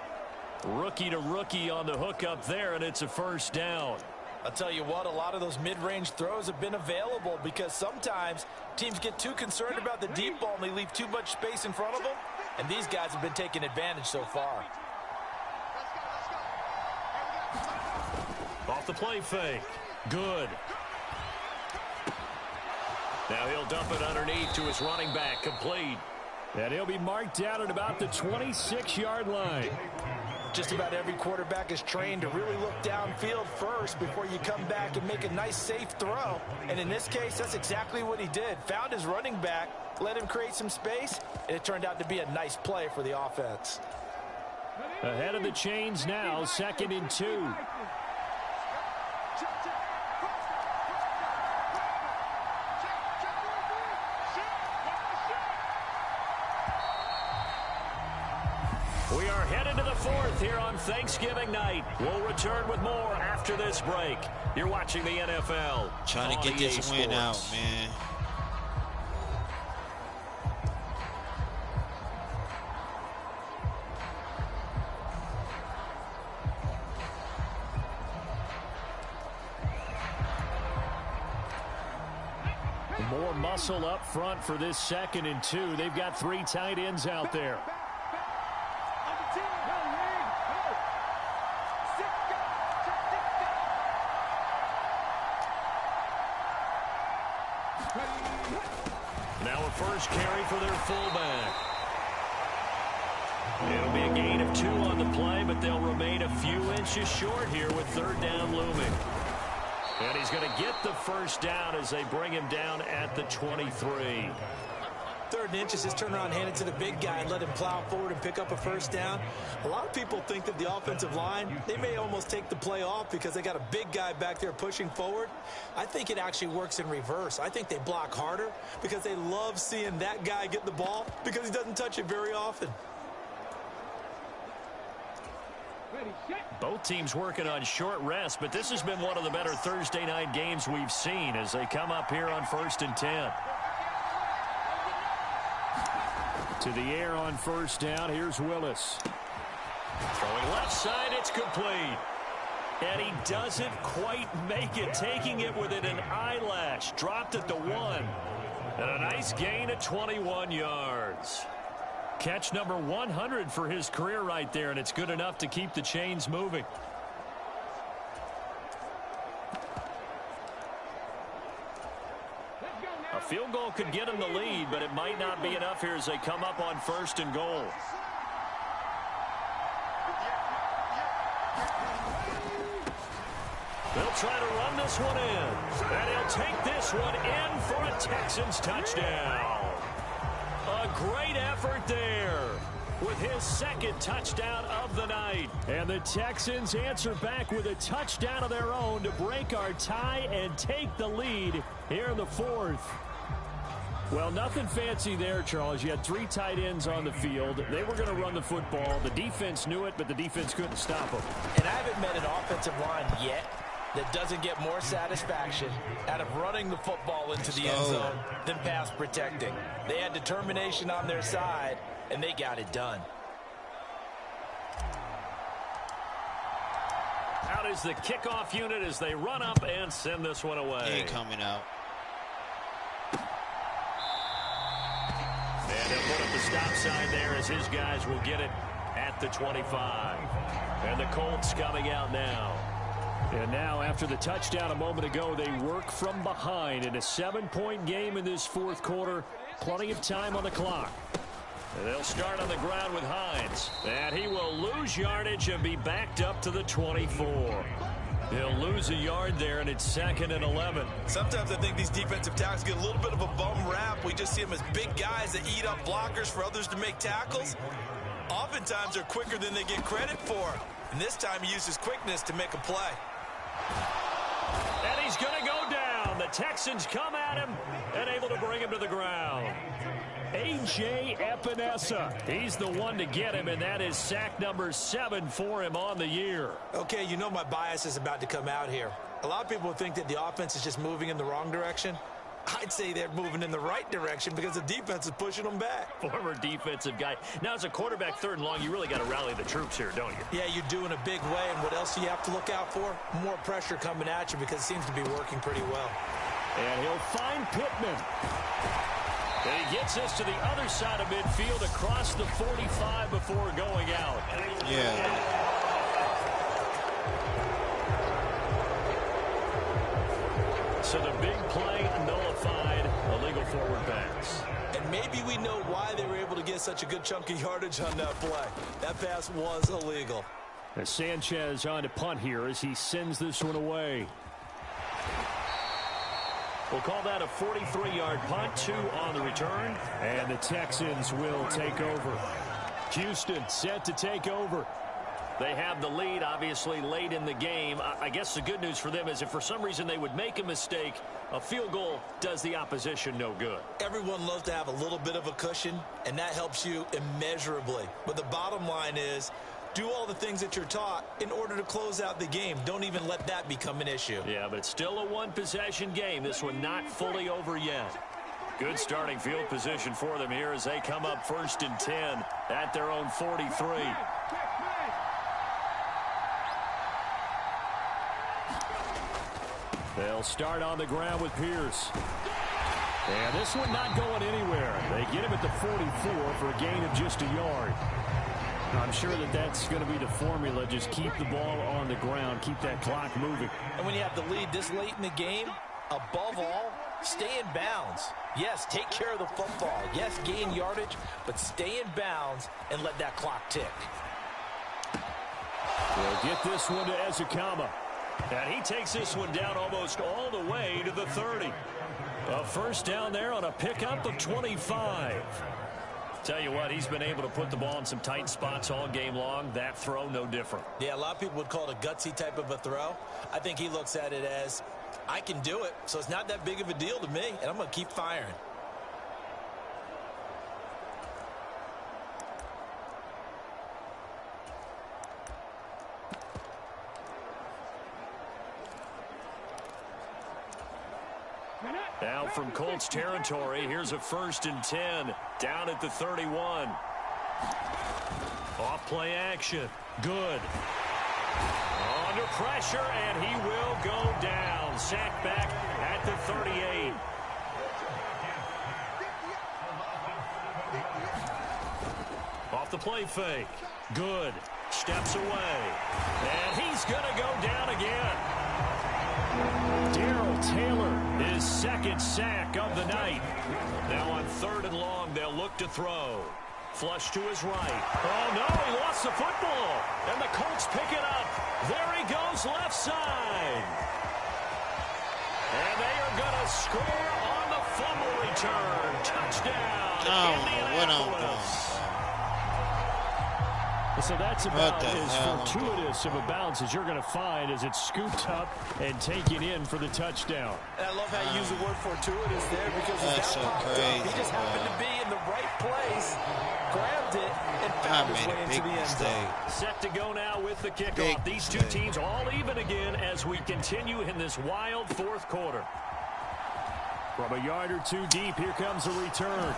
Rookie to rookie on the hook up there, and it's a 1st down. I'll tell you what, a lot of those mid-range throws have been available because sometimes teams get too concerned about the deep ball and they leave too much space in front of them. And these guys have been taking advantage so far. Off the play fake. Good. Now he'll dump it underneath to his running back, complete. And he'll be marked down at about the 26-yard line. Just about every quarterback is trained to really look downfield first before you come back and make a nice, safe throw. And in this case, that's exactly what he did. Found his running back, let him create some space, and it turned out to be a nice play for the offense. Ahead of the chains now, 2nd and 2. We are headed to the 4th here on Thanksgiving night. We'll return with more after this break. You're watching the NFL. Trying to get this win out, man. More muscle up front for this 2nd and 2. They've got 3 tight ends out there. Now a 1st carry for their fullback. It'll be a gain of 2 on the play, but they'll remain a few inches short here with 3rd down looming. And he's going to get the 1st down as they bring him down at the 23. 3rd and inches, just turn around, hand it to the big guy and let him plow forward and pick up a 1st down. A lot of people think that the offensive line, they may almost take the play off because they got a big guy back there pushing forward. I think it actually works in reverse. I think they block harder because they love seeing that guy get the ball because he doesn't touch it very often. Both teams working on short rest, but this has been one of the better Thursday night games we've seen as they come up here on 1st and 10. To the air on 1st down. Here's Willis. Throwing left side, it's complete. And he doesn't quite make it, taking it within an eyelash. Dropped at the 1. And a nice gain of 21 yards. Catch number 100 for his career right there, and it's good enough to keep the chains moving. A field goal could get him the lead, but it might not be enough here as they come up on 1st and goal. They'll try to run this one in, and he'll take this one in for a Texans touchdown. A great effort there with his 2nd touchdown of the night. And the Texans answer back with a touchdown of their own to break our tie and take the lead here in the 4th. Well, nothing fancy there, Charles. You had 3 tight ends on the field. They were going to run the football. The defense knew it, but the defense couldn't stop them. And I haven't met an offensive line yet that doesn't get more satisfaction out of running the football into the end zone than pass protecting. They had determination on their side, and they got it done. Out is the kickoff unit as they run up and send this one away. He ain't coming out. And he'll put up the stop sign there as his guys will get it at the 25. And the Colts coming out now. And now, after the touchdown a moment ago, they work from behind in a 7-point game in this 4th quarter. Plenty of time on the clock. And they'll start on the ground with Hines. And he will lose yardage and be backed up to the 24. He'll lose a yard there, and it's 2nd and 11. Sometimes I think these defensive tackles get a little bit of a bum rap. We just see them as big guys that eat up blockers for others to make tackles. Oftentimes, they're quicker than they get credit for. And this time, he uses quickness to make a play. And he's going to go down. The Texans come at him and able to bring him to the ground. A.J. Epinesa. He's the one to get him, and that is sack number 7 for him on the year. Okay, you know my bias is about to come out here. A lot of people think that the offense is just moving in the wrong direction. I'd say they're moving in the right direction because the defense is pushing them back. Former defensive guy. Now, as a quarterback 3rd and long, you really got to rally the troops here, don't you? Yeah, you do in a big way. And what else do you have to look out for? More pressure coming at you because it seems to be working pretty well. And he'll find Pittman. And he gets us to the other side of midfield across the 45 before going out. Yeah. So the big play nullified, illegal forward pass. And maybe we know why they were able to get such a good chunk of yardage on that play. That pass was illegal. As Sanchez on to punt here as he sends this one away. We'll call that a 43-yard punt, 2 on the return. And the Texans will take over. Houston set to take over. They have the lead, obviously, late in the game. I guess the good news for them is if for some reason they would make a mistake, a field goal does the opposition no good. Everyone loves to have a little bit of a cushion, and that helps you immeasurably. But the bottom line is, do all the things that you're taught in order to close out the game. Don't even let that become an issue. Yeah, but it's still a one-possession game. This one not fully over yet. Good starting field position for them here as they come up 1st and 10 at their own 43. They'll start on the ground with Pierce. And this one not going anywhere. They get him at the 44 for a gain of just a yard. I'm sure that that's going to be the formula. Just keep the ball on the ground. Keep that clock moving. And when you have the lead this late in the game, above all, stay in bounds. Yes, take care of the football. Yes, gain yardage, but stay in bounds and let that clock tick. We'll get this one to Ezekama. And he takes this one down almost all the way to the 30. A first down there on a pickup of 25. Tell you what, he's been able to put the ball in some tight spots all game long. That throw, no different. Yeah, a lot of people would call it a gutsy type of a throw. I think he looks at it as, I can do it, so it's not that big of a deal to me, and I'm going to keep firing. Now from Colts territory, here's a 1st and 10 down at the 31. Off play action. Good. Under pressure, and he will go down. Sacked back at the 38. Off the play fake. Good. Steps away. And he's going to go down again. Darrell Taylor, his 2nd sack of the night. Now on 3rd and long, they'll look to throw. Flush to his right. Oh, no, he lost the football. And the Colts pick it up. There he goes, left side. And they are going to score on the fumble return. Touchdown, Indianapolis. So that's about as fortuitous of a bounce as you're going to find as it's scooped up and taken in for the touchdown. And I love how you use the word fortuitous there because that's so crazy. He just happened to be in the right place, grabbed it, and found his way into the end zone. Set to go now with the kickoff. These two teams all even again as we continue in this wild 4th quarter. From a yard or two deep, here comes a return.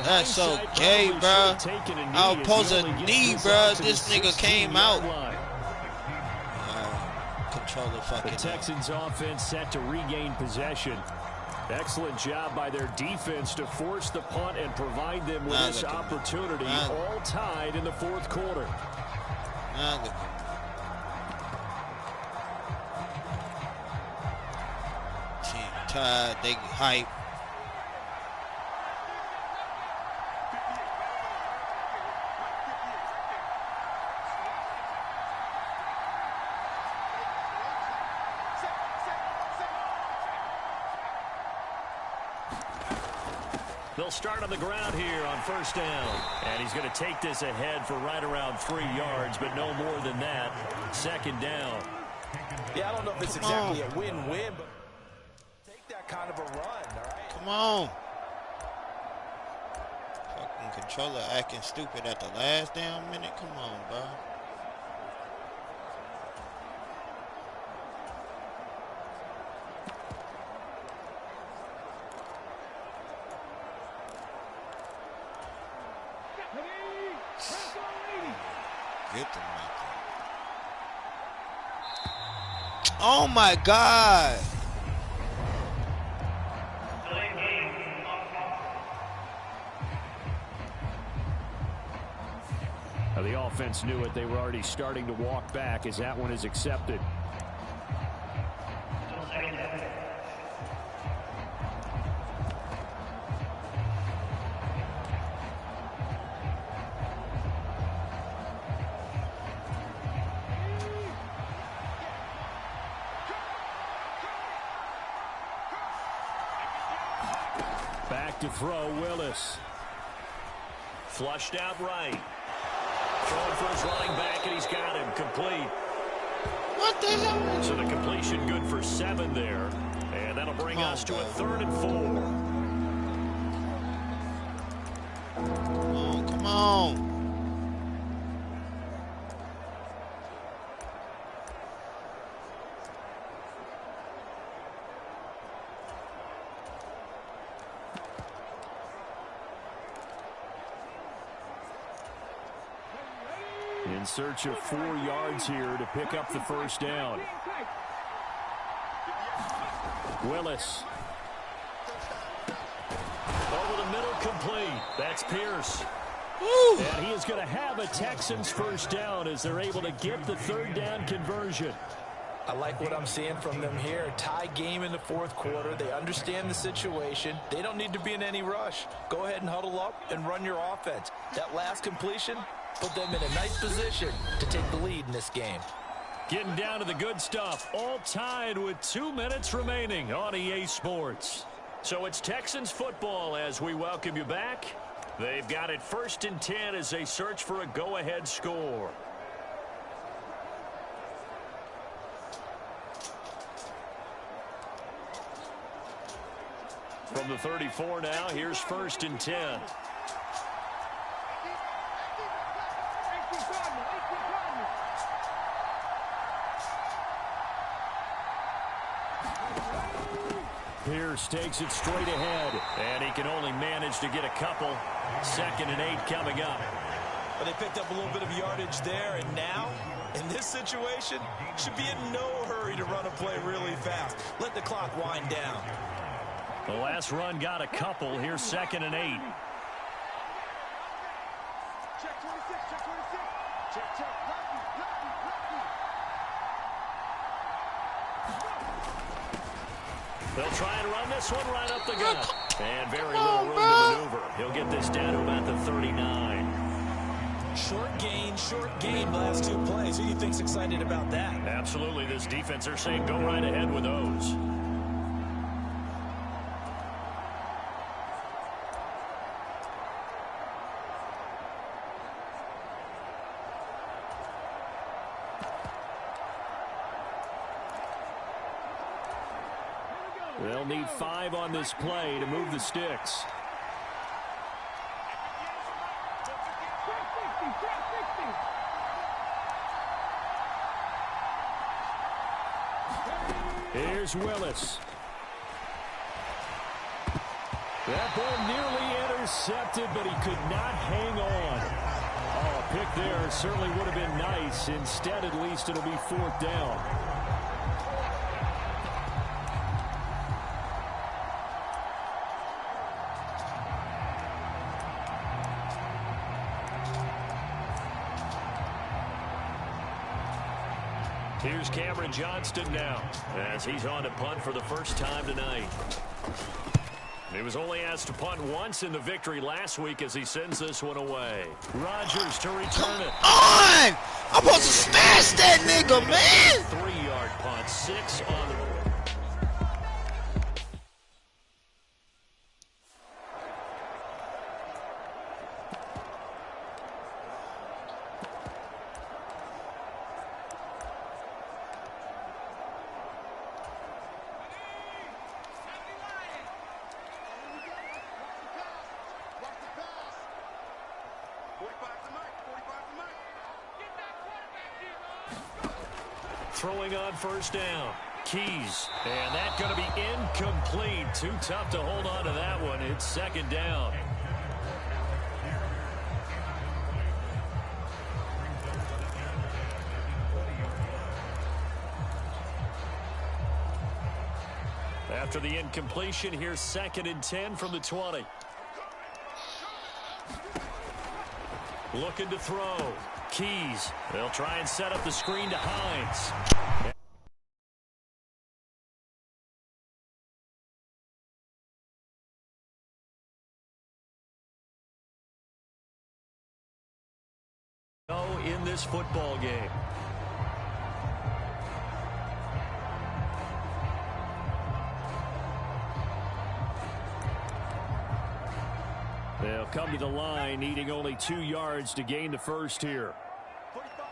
That's so gay, bro. I was supposed to knee, bro. This nigga came out. Control the fucking. The Texans offense set to regain possession. Excellent job by their defense to force the punt and provide them with this opportunity. All tied in the 4th quarter. Team tied. They hype. They'll start on the ground here on 1st down. And he's going to take this ahead for right around 3 yards, but no more than that. 2nd down. Yeah, I don't know if it's exactly a win-win, but take that kind of a run, all right? Come on. Fucking controller acting stupid at the last damn minute. Come on, bro. Get them right there. Oh my God. Now the offense knew it. They were already starting to walk back as that one is accepted. Back to throw, Willis. Flushed out right. Throwing for his running back, and he's got him complete. What the hell? So the completion good for 7 there. And that'll bring us to a 3rd and 4. Come on, come on. In search of 4 yards here to pick up the 1st down. Willis. Over the middle, complete. That's Pierce. Woo. And he is going to have a Texans 1st down as they're able to get the 3rd down conversion. I like what I'm seeing from them here. Tie game in the 4th quarter. They understand the situation. They don't need to be in any rush. Go ahead and huddle up and run your offense. That last completion put them in a nice position to take the lead in this game. Getting down to the good stuff. All tied with 2 minutes remaining on EA Sports. So it's Texans football as we welcome you back. They've got it 1st and 10 as they search for a go-ahead score. From the 34 now, here's 1st and 10. Pierce takes it straight ahead, and he can only manage to get a couple. 2nd and 8 coming up. But they picked up a little bit of yardage there, and now, in this situation, should be in no hurry to run a play really fast. Let the clock wind down. The last run got a couple. Here's 2nd and 8. Check 26, check 26. Check. They'll try and run this one right up the gut. And very little room to maneuver. He'll get this down to about the 39. Short gain, last 2 plays. Who do you think's excited about that? Absolutely. This defense, they're saying go right ahead with those. They'll need 5 on this play to move the sticks. Here's Willis. That ball nearly intercepted, but he could not hang on. Oh, a pick there certainly would have been nice. Instead, at least it'll be 4th down. Here's Cameron Johnston now, as he's on to punt for the first time tonight. He was only asked to punt once in the victory last week as he sends this one away. Rodgers to return it. On! I'm supposed to smash that nigga, man! 3-yard punt, 6 on the board. Throwing on first down. Keys. And that's going to be incomplete. Too tough to hold on to that one. It's 2nd down. After the incompletion, here's 2nd and 10 from the 20. Looking to throw. Keys. They'll try and set up the screen to Hines. In this football game. They'll come to the line, needing only 2 yards to gain the first here. 45,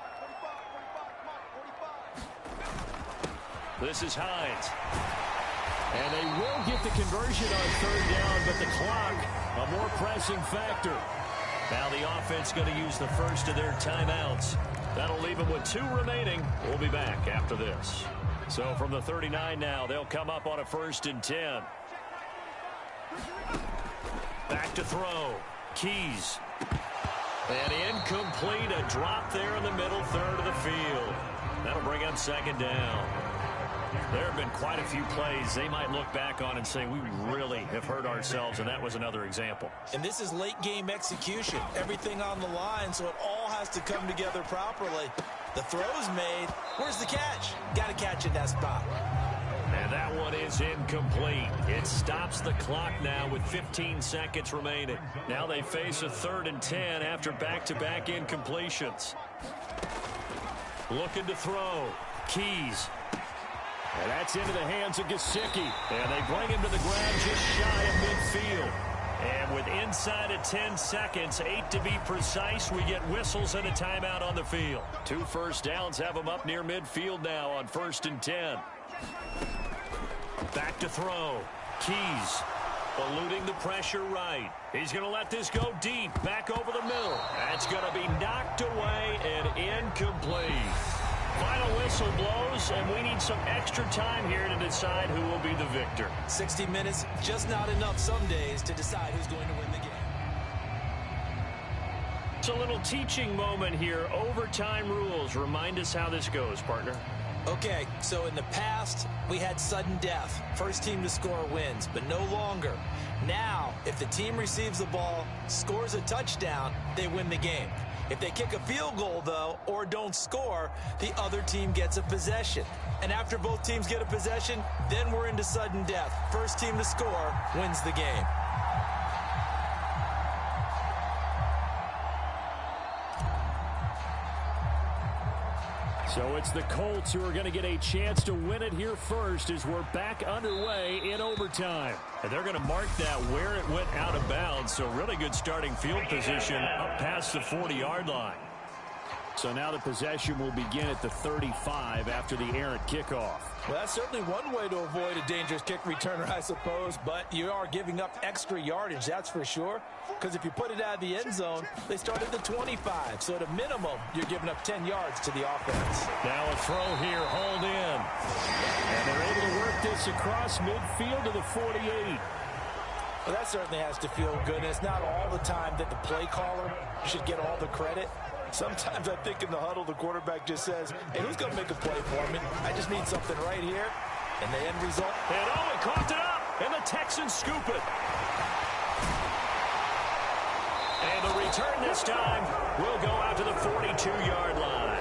This is Hines. And they will get the conversion on 3rd down, but the clock, a more pressing factor. Now the offense going to use the first of their timeouts. That'll leave them with 2 remaining. We'll be back after this. So from the 39 now, they'll come up on a 1st and 10. Back to throw. Keys. And incomplete. A drop there in the middle 3rd of the field. That'll bring up 2nd down. There have been quite a few plays they might look back on and say, we really have hurt ourselves, and that was another example. And this is late game execution. Everything on the line, so it all has to come together properly. The throw's made. Where's the catch? Got to catch in that spot. And that one is incomplete. It stops the clock now with 15 seconds remaining. Now they face a 3rd and 10 after back-to-back incompletions. Looking to throw. Keys. And that's into the hands of Gesicki. And they bring him to the ground just shy of midfield. And with inside of 10 seconds, 8 to be precise, we get whistles and a timeout on the field. 2 first downs have them up near midfield now on 1st and 10. Back to throw. Keys. Eluding the pressure right. He's going to let this go deep. Back over the middle. That's going to be knocked away and incomplete. Final whistle blows, and we need some extra time here to decide who will be the victor. 60 minutes, just not enough some days to decide who's going to win the game. It's a little teaching moment here. Overtime rules. Remind us how this goes, partner. Okay, so in the past, we had sudden death. First team to score wins, but no longer. Now, if the team receives the ball, scores a touchdown, they win the game. If they kick a field goal, though, or don't score, the other team gets a possession. And after both teams get a possession, then we're into sudden death. First team to score wins the game. So it's the Colts who are going to get a chance to win it here first as we're back underway in overtime. And they're going to mark that where it went out of bounds. So really good starting field position up past the 40-yard line. So now the possession will begin at the 35 after the errant kickoff. Well, that's certainly one way to avoid a dangerous kick returner, I suppose, but you are giving up extra yardage, that's for sure, because if you put it out of the end zone, they start at the 25, so at a minimum, you're giving up 10 yards to the offense. Now a throw here, hauled in, and they're able to work this across midfield to the 48. Well, that certainly has to feel good, and it's not all the time that the play caller should get all the credit. Sometimes I think in the huddle, the quarterback just says, hey, who's going to make a play for me? I just need something right here. And the end result. And oh, he coughed it up. And the Texans scoop it. And the return this time will go out to the 42-yard line.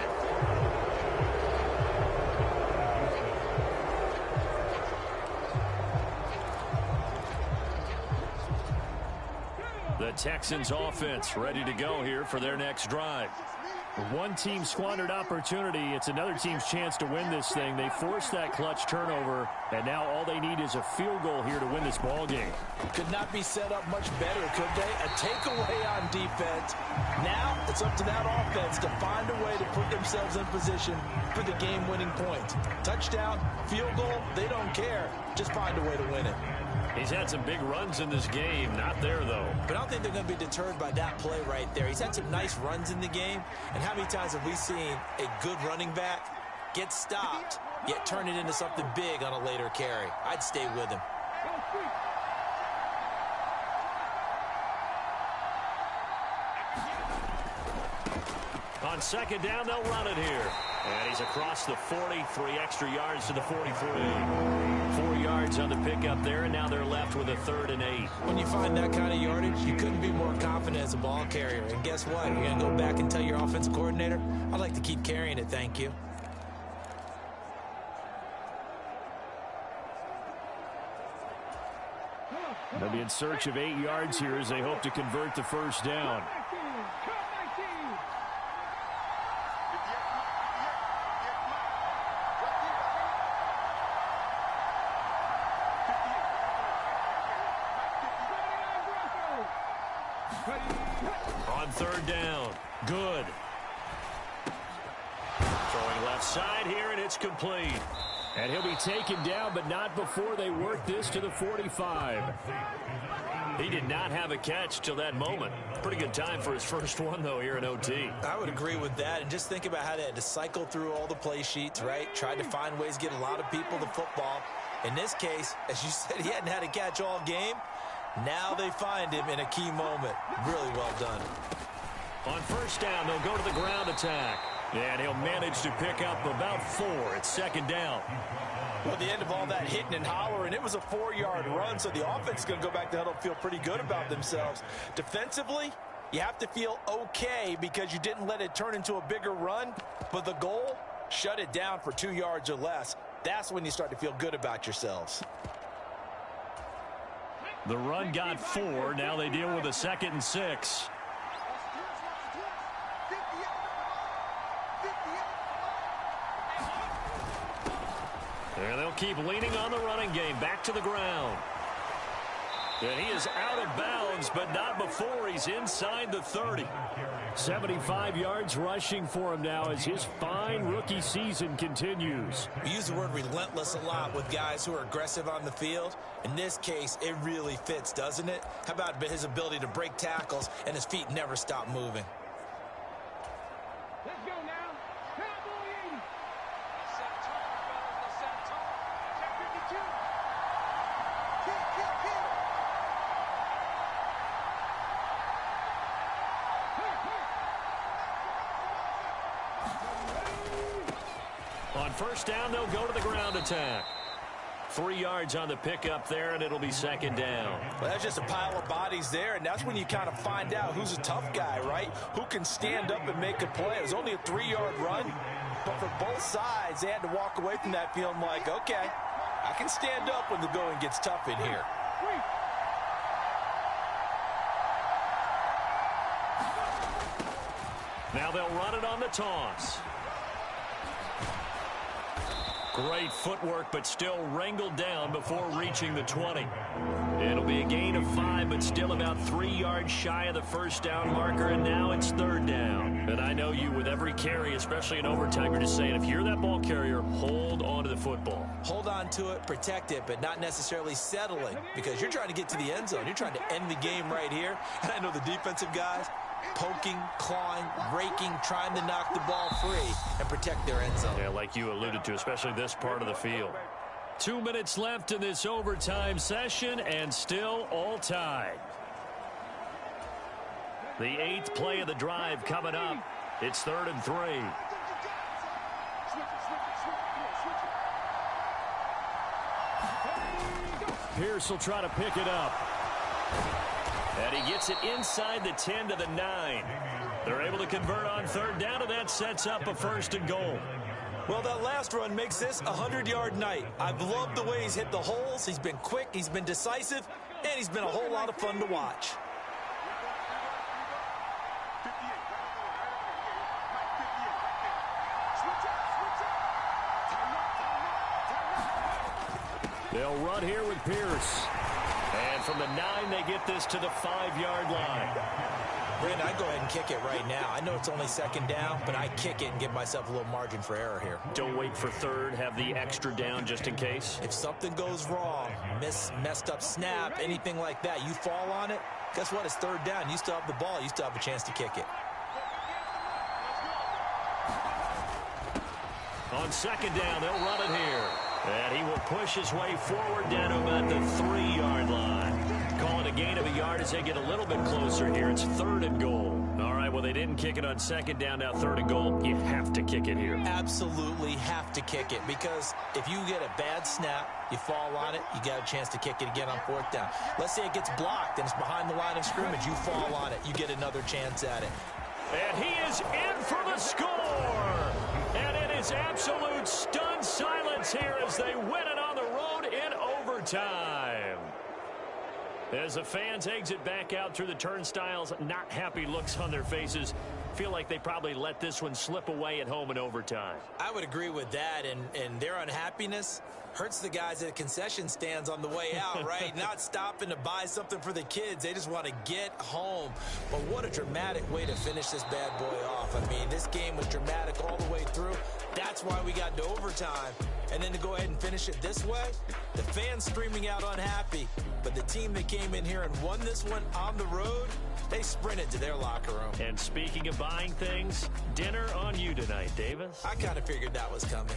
The Texans offense ready to go here for their next drive. One team squandered opportunity. It's another team's chance to win this thing. They forced that clutch turnover, and now all they need is a field goal here to win this ball game. Could not be set up much better, could they? A takeaway on defense. Now it's up to that offense to find a way to put themselves in position for the game-winning point. Touchdown, field goal, they don't care. Just find a way to win it. He's had some big runs in this game. Not there, though. But I don't think they're going to be deterred by that play right there. He's had some nice runs in the game. And how many times have we seen a good running back get stopped, yet turn it into something big on a later carry? I'd stay with him. On second down, they'll run it here. And he's across the 40, 3 extra yards to the 43. 4 yards on the pickup there, and now they're left with a 3rd and 8. When you find that kind of yardage, you couldn't be more confident as a ball carrier. And guess what? You're going to go back and tell your offensive coordinator, I'd like to keep carrying it, thank you. They'll be in search of 8 yards here as they hope to convert the first down. On 3rd down, good. Throwing left side here, and it's complete. And he'll be taken down, but not before they work this to the 45. He did not have a catch till that moment. Pretty good time for his first one, though, here in OT. I would agree with that. And just think about how they had to cycle through all the play sheets, right? Tried to find ways to get a lot of people the football. In this case, as you said, he hadn't had a catch all game. Now they find him in a key moment. Really well done. On first down, they'll go to the ground attack. And he'll manage to pick up about 4. It's 2nd down. Well, at the end of all that hitting and hollering, it was a 4-yard run, so the offense is going to go back to huddle and feel pretty good about themselves. Defensively, you have to feel okay because you didn't let it turn into a bigger run, but the goal, shut it down for 2 yards or less. That's when you start to feel good about yourselves. The run got 4. Now they deal with a 2nd and 6. And they'll keep leaning on the running game. Back to the ground. And he is out of bounds, but not before he's inside the 30. 75 yards rushing for him now as his fine rookie season continues. We use the word relentless a lot with guys who are aggressive on the field. In this case, it really fits, doesn't it? How about his ability to break tackles and his feet never stop moving? Let's go now. Cowboy 80. first down, they'll go to the ground attack. 3 yards on the pickup there, and it'll be second down. Well, that's just a pile of bodies there, and that's when you kind of find out who's a tough guy, right? Who can stand up and make a play. It was only a 3-yard run, but for both sides, they had to walk away from that feeling like, okay, I can stand up when the going gets tough in here. Now they'll run it on the toss. Great footwork, but still wrangled down before reaching the 20. It'll be a gain of 5, but still about 3 yards shy of the first down marker, and now it's third down. And I know you, with every carry, especially in overtime, you're just saying, if you're that ball carrier, hold on to the football. Hold on to it, protect it, but not necessarily settling, because you're trying to get to the end zone. You're trying to end the game right here. And I know the defensive guys, poking, clawing, raking, trying to knock the ball free and protect their end zone. Yeah, like you alluded to, especially this part of the field. 2 minutes left in this overtime session, and still all tied. The 8th play of the drive coming up. It's 3rd and 3. Pierce will try to pick it up. And he gets it inside the 10 to the 9. They're able to convert on third down, and that sets up a 1st and goal. Well, that last run makes this a 100-yard night. I've loved the way he's hit the holes. He's been quick, he's been decisive, and he's been a whole lot of fun to watch. They'll run here with Pierce. And from the 9, they get this to the 5-yard line. Brandon, I'd go ahead and kick it right now. I know it's only 2nd down, but I kick it and give myself a little margin for error here. Don't wait for 3rd. Have the extra down just in case. If something goes wrong, messed up snap, anything like that, you fall on it, guess what? It's 3rd down. You still have the ball. You still have a chance to kick it. On 2nd down, they'll run it here. And he will push his way forward down to about the 3-yard line. Call it a gain of a yard as they get a little bit closer here. It's 3rd and goal. All right, well, they didn't kick it on 2nd down, now 3rd and goal. You have to kick it here. Absolutely have to kick it, because if you get a bad snap, you fall on it, you got a chance to kick it again on 4th down. Let's say it gets blocked and it's behind the line of scrimmage. You fall on it, you get another chance at it. And he is in for the score. And it is absolute stunned silence here as they win it on the road in overtime. As the fans exit back out through the turnstiles, not happy looks on their faces. Feel like they probably let this one slip away at home in overtime. I would agree with that, and their unhappiness hurts the guys at concession stands on the way out, right? Not stopping to buy something for the kids. They just want to get home. But what a dramatic way to finish this bad boy off. I mean, this game was dramatic all the way through. That's why we got to overtime. And then to go ahead and finish it this way, the fans screaming out unhappy. But the team that came in here and won this one on the road, they sprinted to their locker room. And speaking of buying things, dinner on you tonight, Davis. I kind of figured that was coming.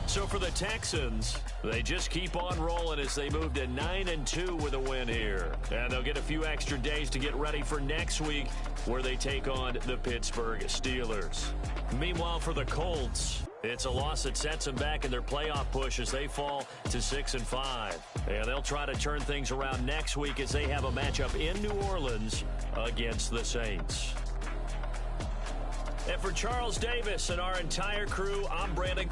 So for the Texans, they just keep on rolling as they move to 9-2 with a win here. And they'll get a few extra days to get ready for next week, where they take on the Pittsburgh Steelers. Meanwhile, for the Colts, it's a loss that sets them back in their playoff push as they fall to 6-5. And they'll try to turn things around next week as they have a matchup in New Orleans against the Saints. And for Charles Davis and our entire crew, I'm Brandon.